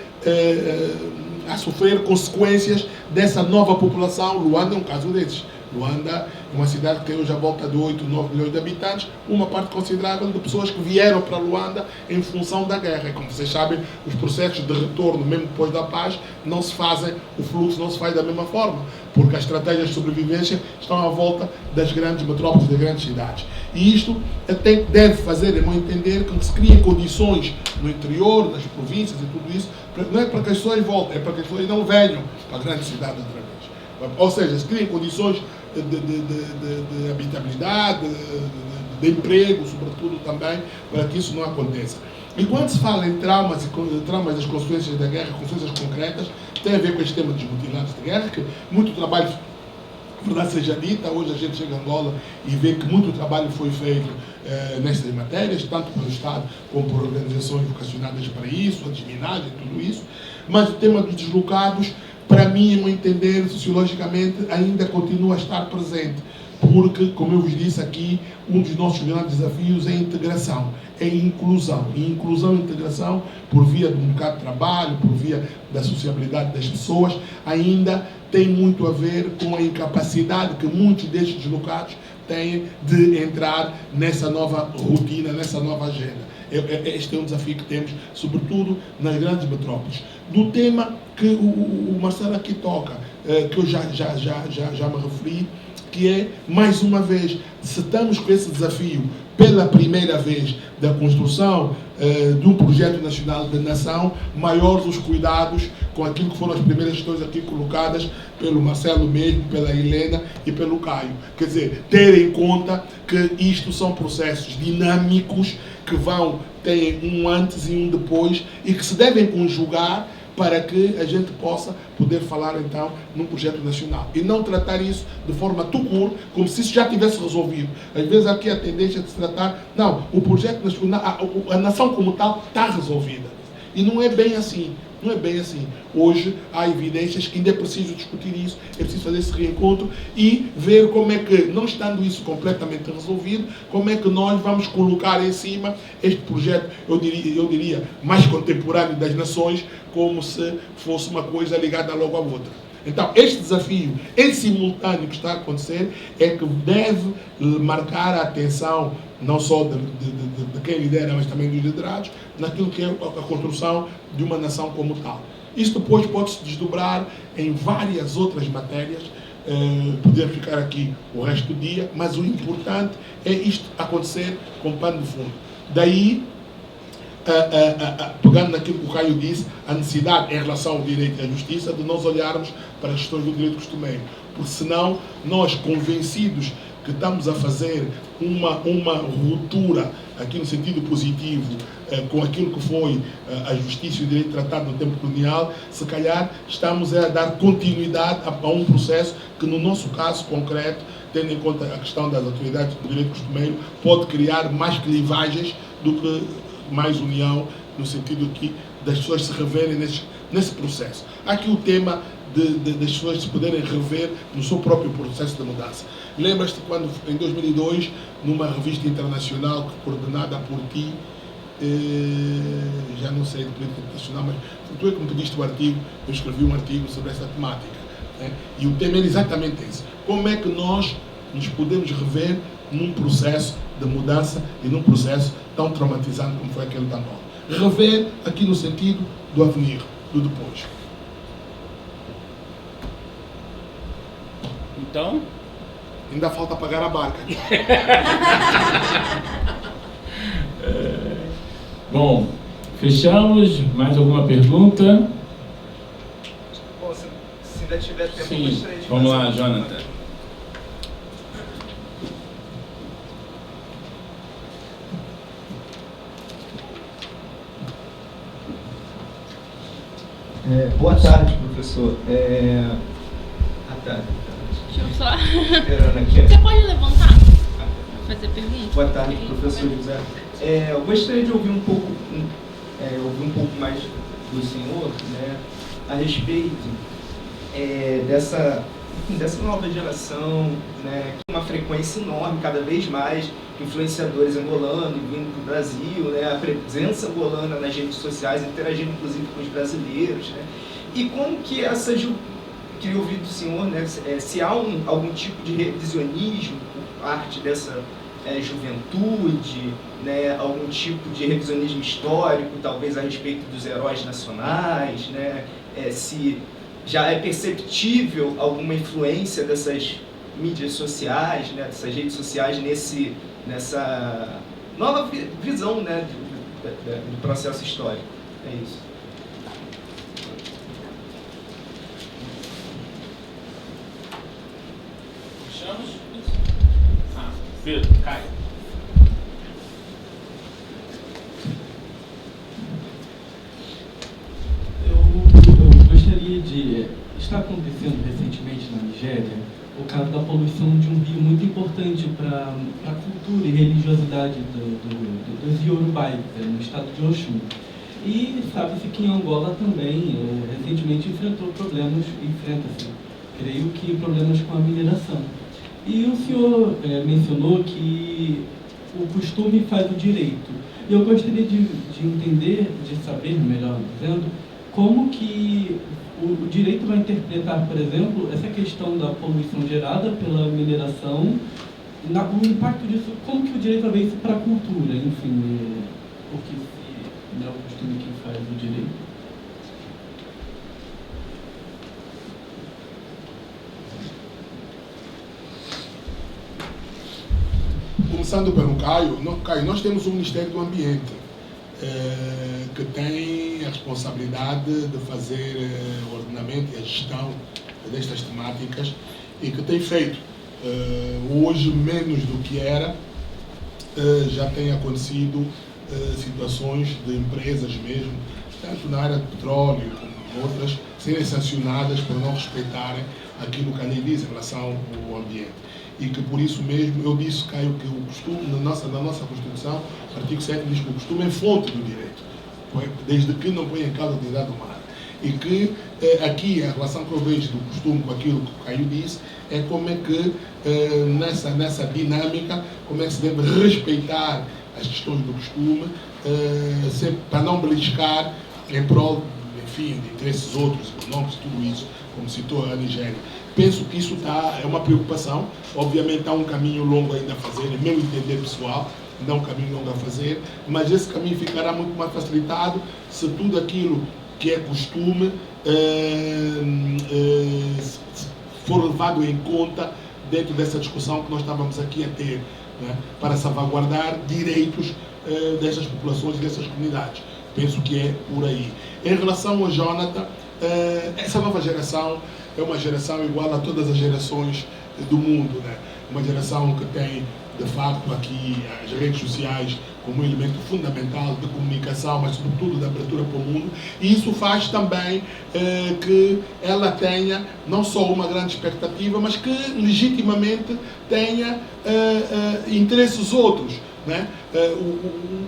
a sofrer consequências dessa nova população. Luanda é um caso desses. Luanda é uma cidade que tem hoje a volta de 8, 9 milhões de habitantes, uma parte considerável de pessoas que vieram para Luanda em função da guerra. E como vocês sabem, os processos de retorno, mesmo depois da paz, não se fazem, o fluxo não se faz da mesma forma, porque as estratégias de sobrevivência estão à volta das grandes metrópoles, das grandes cidades. E isto deve fazer, a meu entender, com que se criem condições no interior, nas províncias e tudo isso, não é para que as pessoas voltem, é para que as pessoas não venham para a grande cidade outra vez. Ou seja, se criem condições de habitabilidade, de emprego, sobretudo também, para que isso não aconteça. E quando se fala em traumas das consequências da guerra, consequências concretas, tem a ver com este tema dos mutilados de guerra, que muito trabalho, verdade seja dita, hoje a gente chega a Angola e vê que muito trabalho foi feito nestas matérias, tanto pelo Estado como por organizações vocacionadas para isso, a desminagem, tudo isso. Mas o tema dos deslocados, para mim, a meu entender, sociologicamente, ainda continua a estar presente. Porque, como eu vos disse aqui, um dos nossos grandes desafios é a integração, é a inclusão. E inclusão e integração, por via do mercado de trabalho, por via da sociabilidade das pessoas, ainda tem muito a ver com a incapacidade que muitos destes deslocados têm de entrar nessa nova rotina, nessa nova agenda. Este é um desafio que temos, sobretudo nas grandes metrópoles. Do tema que o Marcelo aqui toca, que eu já me referi, que é, mais uma vez, se estamos com esse desafio pela primeira vez da construção de um projeto nacional de nação, maiores os cuidados com aquilo que foram as primeiras questões aqui colocadas pelo Marcelo mesmo, pela Helena e pelo Caio. Quer dizer, ter em conta que isto são processos dinâmicos que têm um antes e um depois e que se devem conjugar para que a gente possa poder falar, então, num projeto nacional. E não tratar isso de forma tucur, como se isso já tivesse resolvido. Às vezes aqui a tendência de se tratar, não, o projeto nacional, a nação como tal está resolvida. E não é bem assim. Não é bem assim. Hoje há evidências que ainda é preciso discutir isso, é preciso fazer esse reencontro e ver como é que, não estando isso completamente resolvido, como é que nós vamos colocar em cima este projeto, eu diria mais contemporâneo das nações, como se fosse uma coisa ligada logo à outra. Então, este desafio em simultâneo que está a acontecer é que deve marcar a atenção não só de quem lidera, mas também dos liderados, naquilo que é a construção de uma nação como tal. Isso depois pode se desdobrar em várias outras matérias, poder ficar aqui o resto do dia, mas o importante é isto acontecer com pano de fundo. Daí, pegando naquilo que o Caio disse, a necessidade em relação ao direito e à justiça de nós olharmos para as questões do direito costumeiro, porque senão nós, convencidos que estamos a fazer uma ruptura aqui no sentido positivo com aquilo que foi a justiça e o direito tratado no tempo colonial, se calhar estamos a dar continuidade a um processo que, no nosso caso concreto, tendo em conta a questão das autoridades do direito costumeiro, pode criar mais clivagens do que mais união, no sentido aqui das pessoas se reverem nesse processo. Há aqui o tema das pessoas se poderem rever no seu próprio processo de mudança. Lembras-te quando, em 2002, numa revista internacional coordenada por ti, já não sei de política internacional, mas tu é que me pediste o artigo, eu escrevi um artigo sobre essa temática, né? E o tema era exatamente esse. Como é que nós nos podemos rever num processo de mudança e num processo tão traumatizante como foi aquele da Angola? Rever aqui no sentido do avenir, do depois. Então? Ainda falta pagar a barca. Bom, fechamos. Mais alguma pergunta? Bom, se ainda tiver tempo, sim, eu gostaria de vamos fazer lá, Jonathan. Boa tarde, professor. Tarde. Deixa eu só... Esperando aqui. Você pode levantar para fazer pergunta? Boa tarde, professor José. Eu gostaria de ouvir um pouco mais do senhor, né, a respeito dessa nova geração, né, uma frequência enorme, cada vez mais, influenciadores angolanos vindo para o Brasil, né, a presença angolana nas redes sociais, interagindo inclusive com os brasileiros, né, e como que essa queria ouvir do senhor, né, se há algum tipo de revisionismo por parte dessa juventude, né, algum tipo de revisionismo histórico, talvez a respeito dos heróis nacionais, né, se já é perceptível alguma influência dessas mídias sociais, né, dessas redes sociais nessa nova visão, né, do processo histórico. É isso. Fechamos? Pedro, Caio. Eu gostaria de... Está acontecendo recentemente na Nigéria o caso da poluição de um rio muito importante para a cultura e religiosidade dos Yorubais, no estado de Oxum. E sabe-se que em Angola também, recentemente, enfrenta-se, creio que, problemas com a mineração. E o senhor mencionou que o costume faz o direito. E eu gostaria de entender, de saber, melhor dizendo, como que o direito vai interpretar, por exemplo, essa questão da poluição gerada pela mineração, o impacto disso, como que o direito vai ver isso para a cultura, enfim, porque se não é o costume que faz o direito. Começando pelo Caio, nós temos o Ministério do Ambiente, que tem a responsabilidade de fazer o ordenamento e a gestão destas temáticas e que tem feito. Hoje, menos do que era, já tem acontecido situações de empresas mesmo, tanto na área de petróleo como outras, serem sancionadas por não respeitarem aquilo que a lei diz em relação ao ambiente. E que por isso mesmo, eu disse, Caio, que o costume, na nossa Constituição, o artigo 7 diz que o costume é fonte do direito, desde que não põe em causa a dignidade humana. E que aqui a relação que eu vejo do costume com aquilo que o Caio disse é como é que nessa dinâmica, como é que se deve respeitar as questões do costume, sempre para não beliscar em prol, enfim, de interesses outros, econômicos, tudo isso, como citou a Nigéria. Penso que isso é uma preocupação. Obviamente há um caminho longo ainda a fazer, é meu entender pessoal, ainda há um caminho longo a fazer, mas esse caminho ficará muito mais facilitado se tudo aquilo que é costume for levado em conta dentro dessa discussão que nós estávamos aqui a ter, né, para salvaguardar direitos dessas populações e dessas comunidades. Penso que é por aí. Em relação ao Jonathan, essa nova geração é uma geração igual a todas as gerações do mundo, né? Uma geração que tem, de facto, aqui as redes sociais como um elemento fundamental de comunicação, mas sobretudo de abertura para o mundo, e isso faz também que ela tenha não só uma grande expectativa, mas que legitimamente tenha interesses outros, né?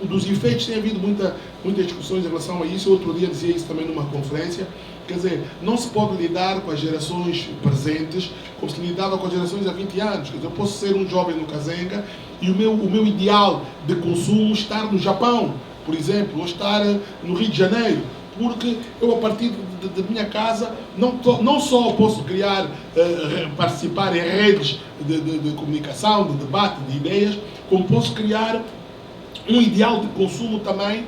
Dos efeitos tem havido muitas discussões em relação a isso. Eu outro dia dizia isso também numa conferência. Quer dizer, não se pode lidar com as gerações presentes como se lidava com as gerações há 20 anos. Quer dizer, eu posso ser um jovem no Kazenga e o meu ideal de consumo estar no Japão, por exemplo, ou estar no Rio de Janeiro, porque eu, a partir da minha casa, não só posso criar, participar em redes de comunicação, de debate, de ideias, como posso criar um ideal de consumo também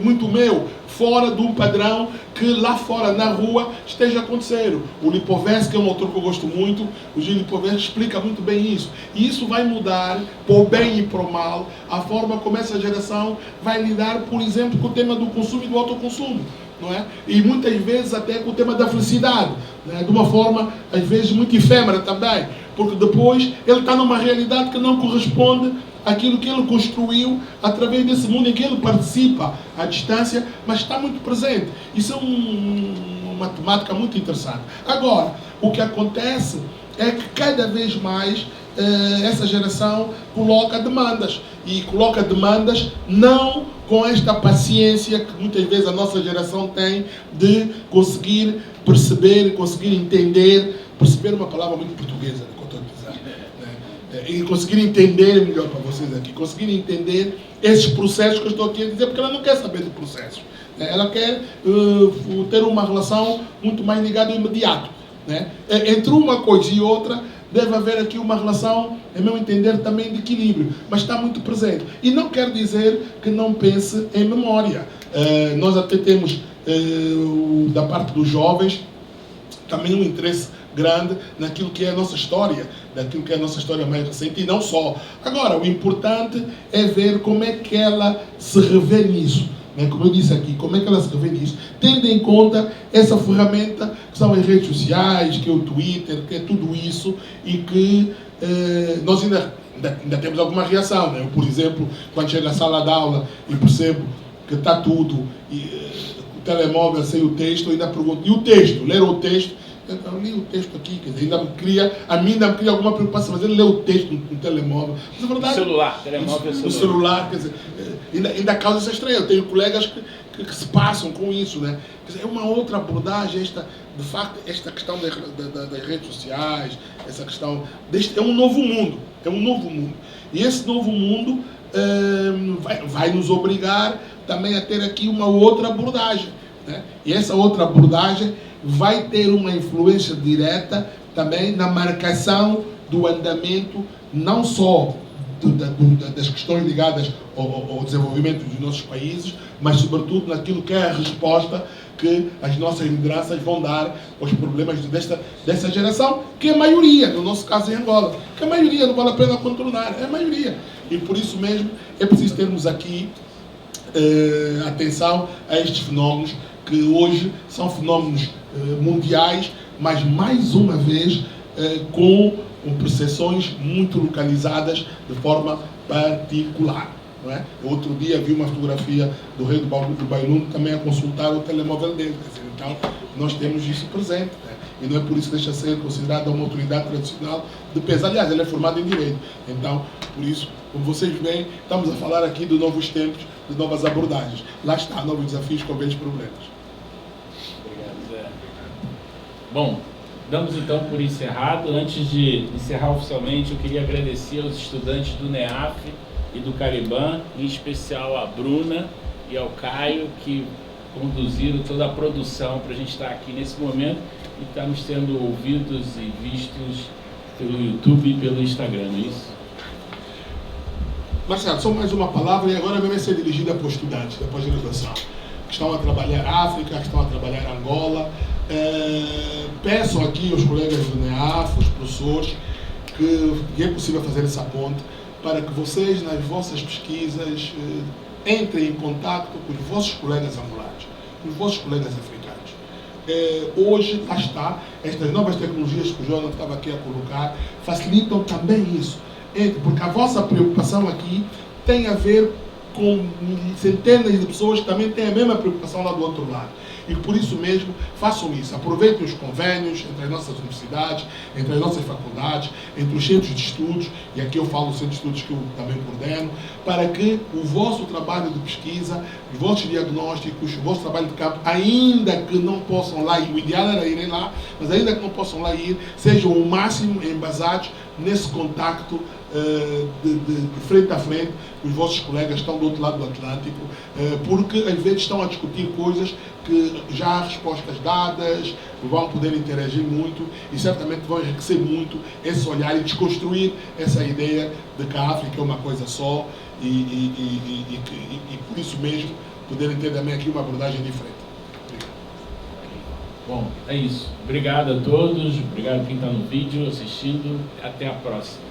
muito meu, fora de um padrão que lá fora, na rua, esteja acontecendo. O Lipovetsky é um autor que eu gosto muito, o Gil Lipovetsky explica muito bem isso. E isso vai mudar, para o bem e para o mal, a forma como essa geração vai lidar, por exemplo, com o tema do consumo e do autoconsumo. Não é? E muitas vezes até com o tema da felicidade, né? De uma forma, às vezes, muito efêmera também, porque depois ele está numa realidade que não corresponde àquilo que ele construiu através desse mundo em que ele participa à distância, mas está muito presente. Isso é uma temática muito interessante. Agora, o que acontece é que cada vez mais essa geração coloca demandas, e coloca demandas não com esta paciência que muitas vezes a nossa geração tem de conseguir perceber, conseguir entender, perceber uma palavra muito portuguesa, que eu estou a dizer, né? E conseguir entender, melhor para vocês aqui, conseguir entender esses processos que eu estou aqui a dizer, porque ela não quer saber do processo, né? Ela quer ter uma relação muito mais ligada ao imediato. né? Entre uma coisa e outra, deve haver aqui uma relação, em meu entender, também de equilíbrio, mas está muito presente. E não quer dizer que não pense em memória. Nós até temos, da parte dos jovens, também um interesse grande naquilo que é a nossa história, daquilo que é a nossa história mais recente, e não só. Agora, o importante é ver como é que ela se revê nisso. Como eu disse aqui, como é que ela se revê nisso, tendo em conta essa ferramenta que são as redes sociais, que é o Twitter, que é tudo isso, e que nós ainda temos alguma reação. Né? Eu, por exemplo, quando chego à sala de aula e percebo que está tudo, o telemóvel sem o texto, eu ainda pergunto, e o texto? Leram o texto? Eu li o texto aqui, quer dizer, ainda me cria alguma preocupação, mas ele lê o texto no telemóvel. Mas, na verdade, celular, telemóvel, o celular, quer dizer, ainda causa essa estranha. Eu tenho colegas que se passam com isso, né? Quer dizer, é uma outra abordagem, de facto, esta questão das redes sociais, essa questão, é um novo mundo, E esse novo mundo vai nos obrigar também a ter aqui uma outra abordagem, né? E essa outra abordagem vai ter uma influência direta também na marcação do andamento, não só das questões ligadas ao desenvolvimento dos nossos países, mas sobretudo naquilo que é a resposta que as nossas lideranças vão dar aos problemas dessa geração, que é a maioria, no nosso caso em Angola, que a maioria não vale a pena contornar, é a maioria. E por isso mesmo é preciso termos aqui atenção a estes fenómenos, que hoje são fenómenos mundiais, mas mais uma vez com percepções muito localizadas de forma particular. Não é? Outro dia vi uma fotografia do rei do Bailundo também a consultar o telemóvel dele. Quer dizer, então, nós temos isso presente. Né? E não é por isso que deixa de ser considerada uma autoridade tradicional de peso. Aliás, ele é formado em Direito. Então, por isso, como vocês veem, estamos a falar aqui de novos tempos, de novas abordagens. Lá está, novos desafios com velhos problemas. Bom, damos então por encerrado. Antes de encerrar oficialmente, eu queria agradecer aos estudantes do NEAF e do Cariban, em especial a Bruna e ao Caio, que conduziram toda a produção para a gente estar aqui nesse momento e estamos sendo ouvidos e vistos pelo YouTube e pelo Instagram, não é isso? Marcelo, só mais uma palavra, e agora vai ser dirigida para os estudantes da pós-graduação, que estão a trabalhar África, que estão a trabalhar Angola. Peço aqui aos colegas do NEAF, os professores, que é possível fazer essa ponte para que vocês, nas vossas pesquisas, entrem em contato com os vossos colegas angolanos, com os vossos colegas africanos. Hoje, lá está, estas novas tecnologias que o Jonas estava aqui a colocar, facilitam também isso. Porque a vossa preocupação aqui tem a ver com centenas de pessoas que também têm a mesma preocupação lá do outro lado. E por isso mesmo, façam isso. Aproveitem os convênios entre as nossas universidades, entre as nossas faculdades, entre os centros de estudos, e aqui eu falo dos centros de estudos que eu também coordeno, para que o vosso trabalho de pesquisa, os vossos diagnósticos, o vosso trabalho de campo, ainda que não possam lá ir, o ideal era irem lá, mas ainda que não possam lá ir, sejam o máximo embasados nesse contacto de frente a frente, os vossos colegas estão do outro lado do Atlântico, porque às vezes estão a discutir coisas que já há respostas dadas, vão poder interagir muito e certamente vão enriquecer muito esse olhar e desconstruir essa ideia de que a África é uma coisa só e por isso mesmo poderem ter também aqui uma abordagem diferente. Obrigado. Bom, é isso. Obrigado a todos, obrigado a quem está no vídeo assistindo. Até a próxima.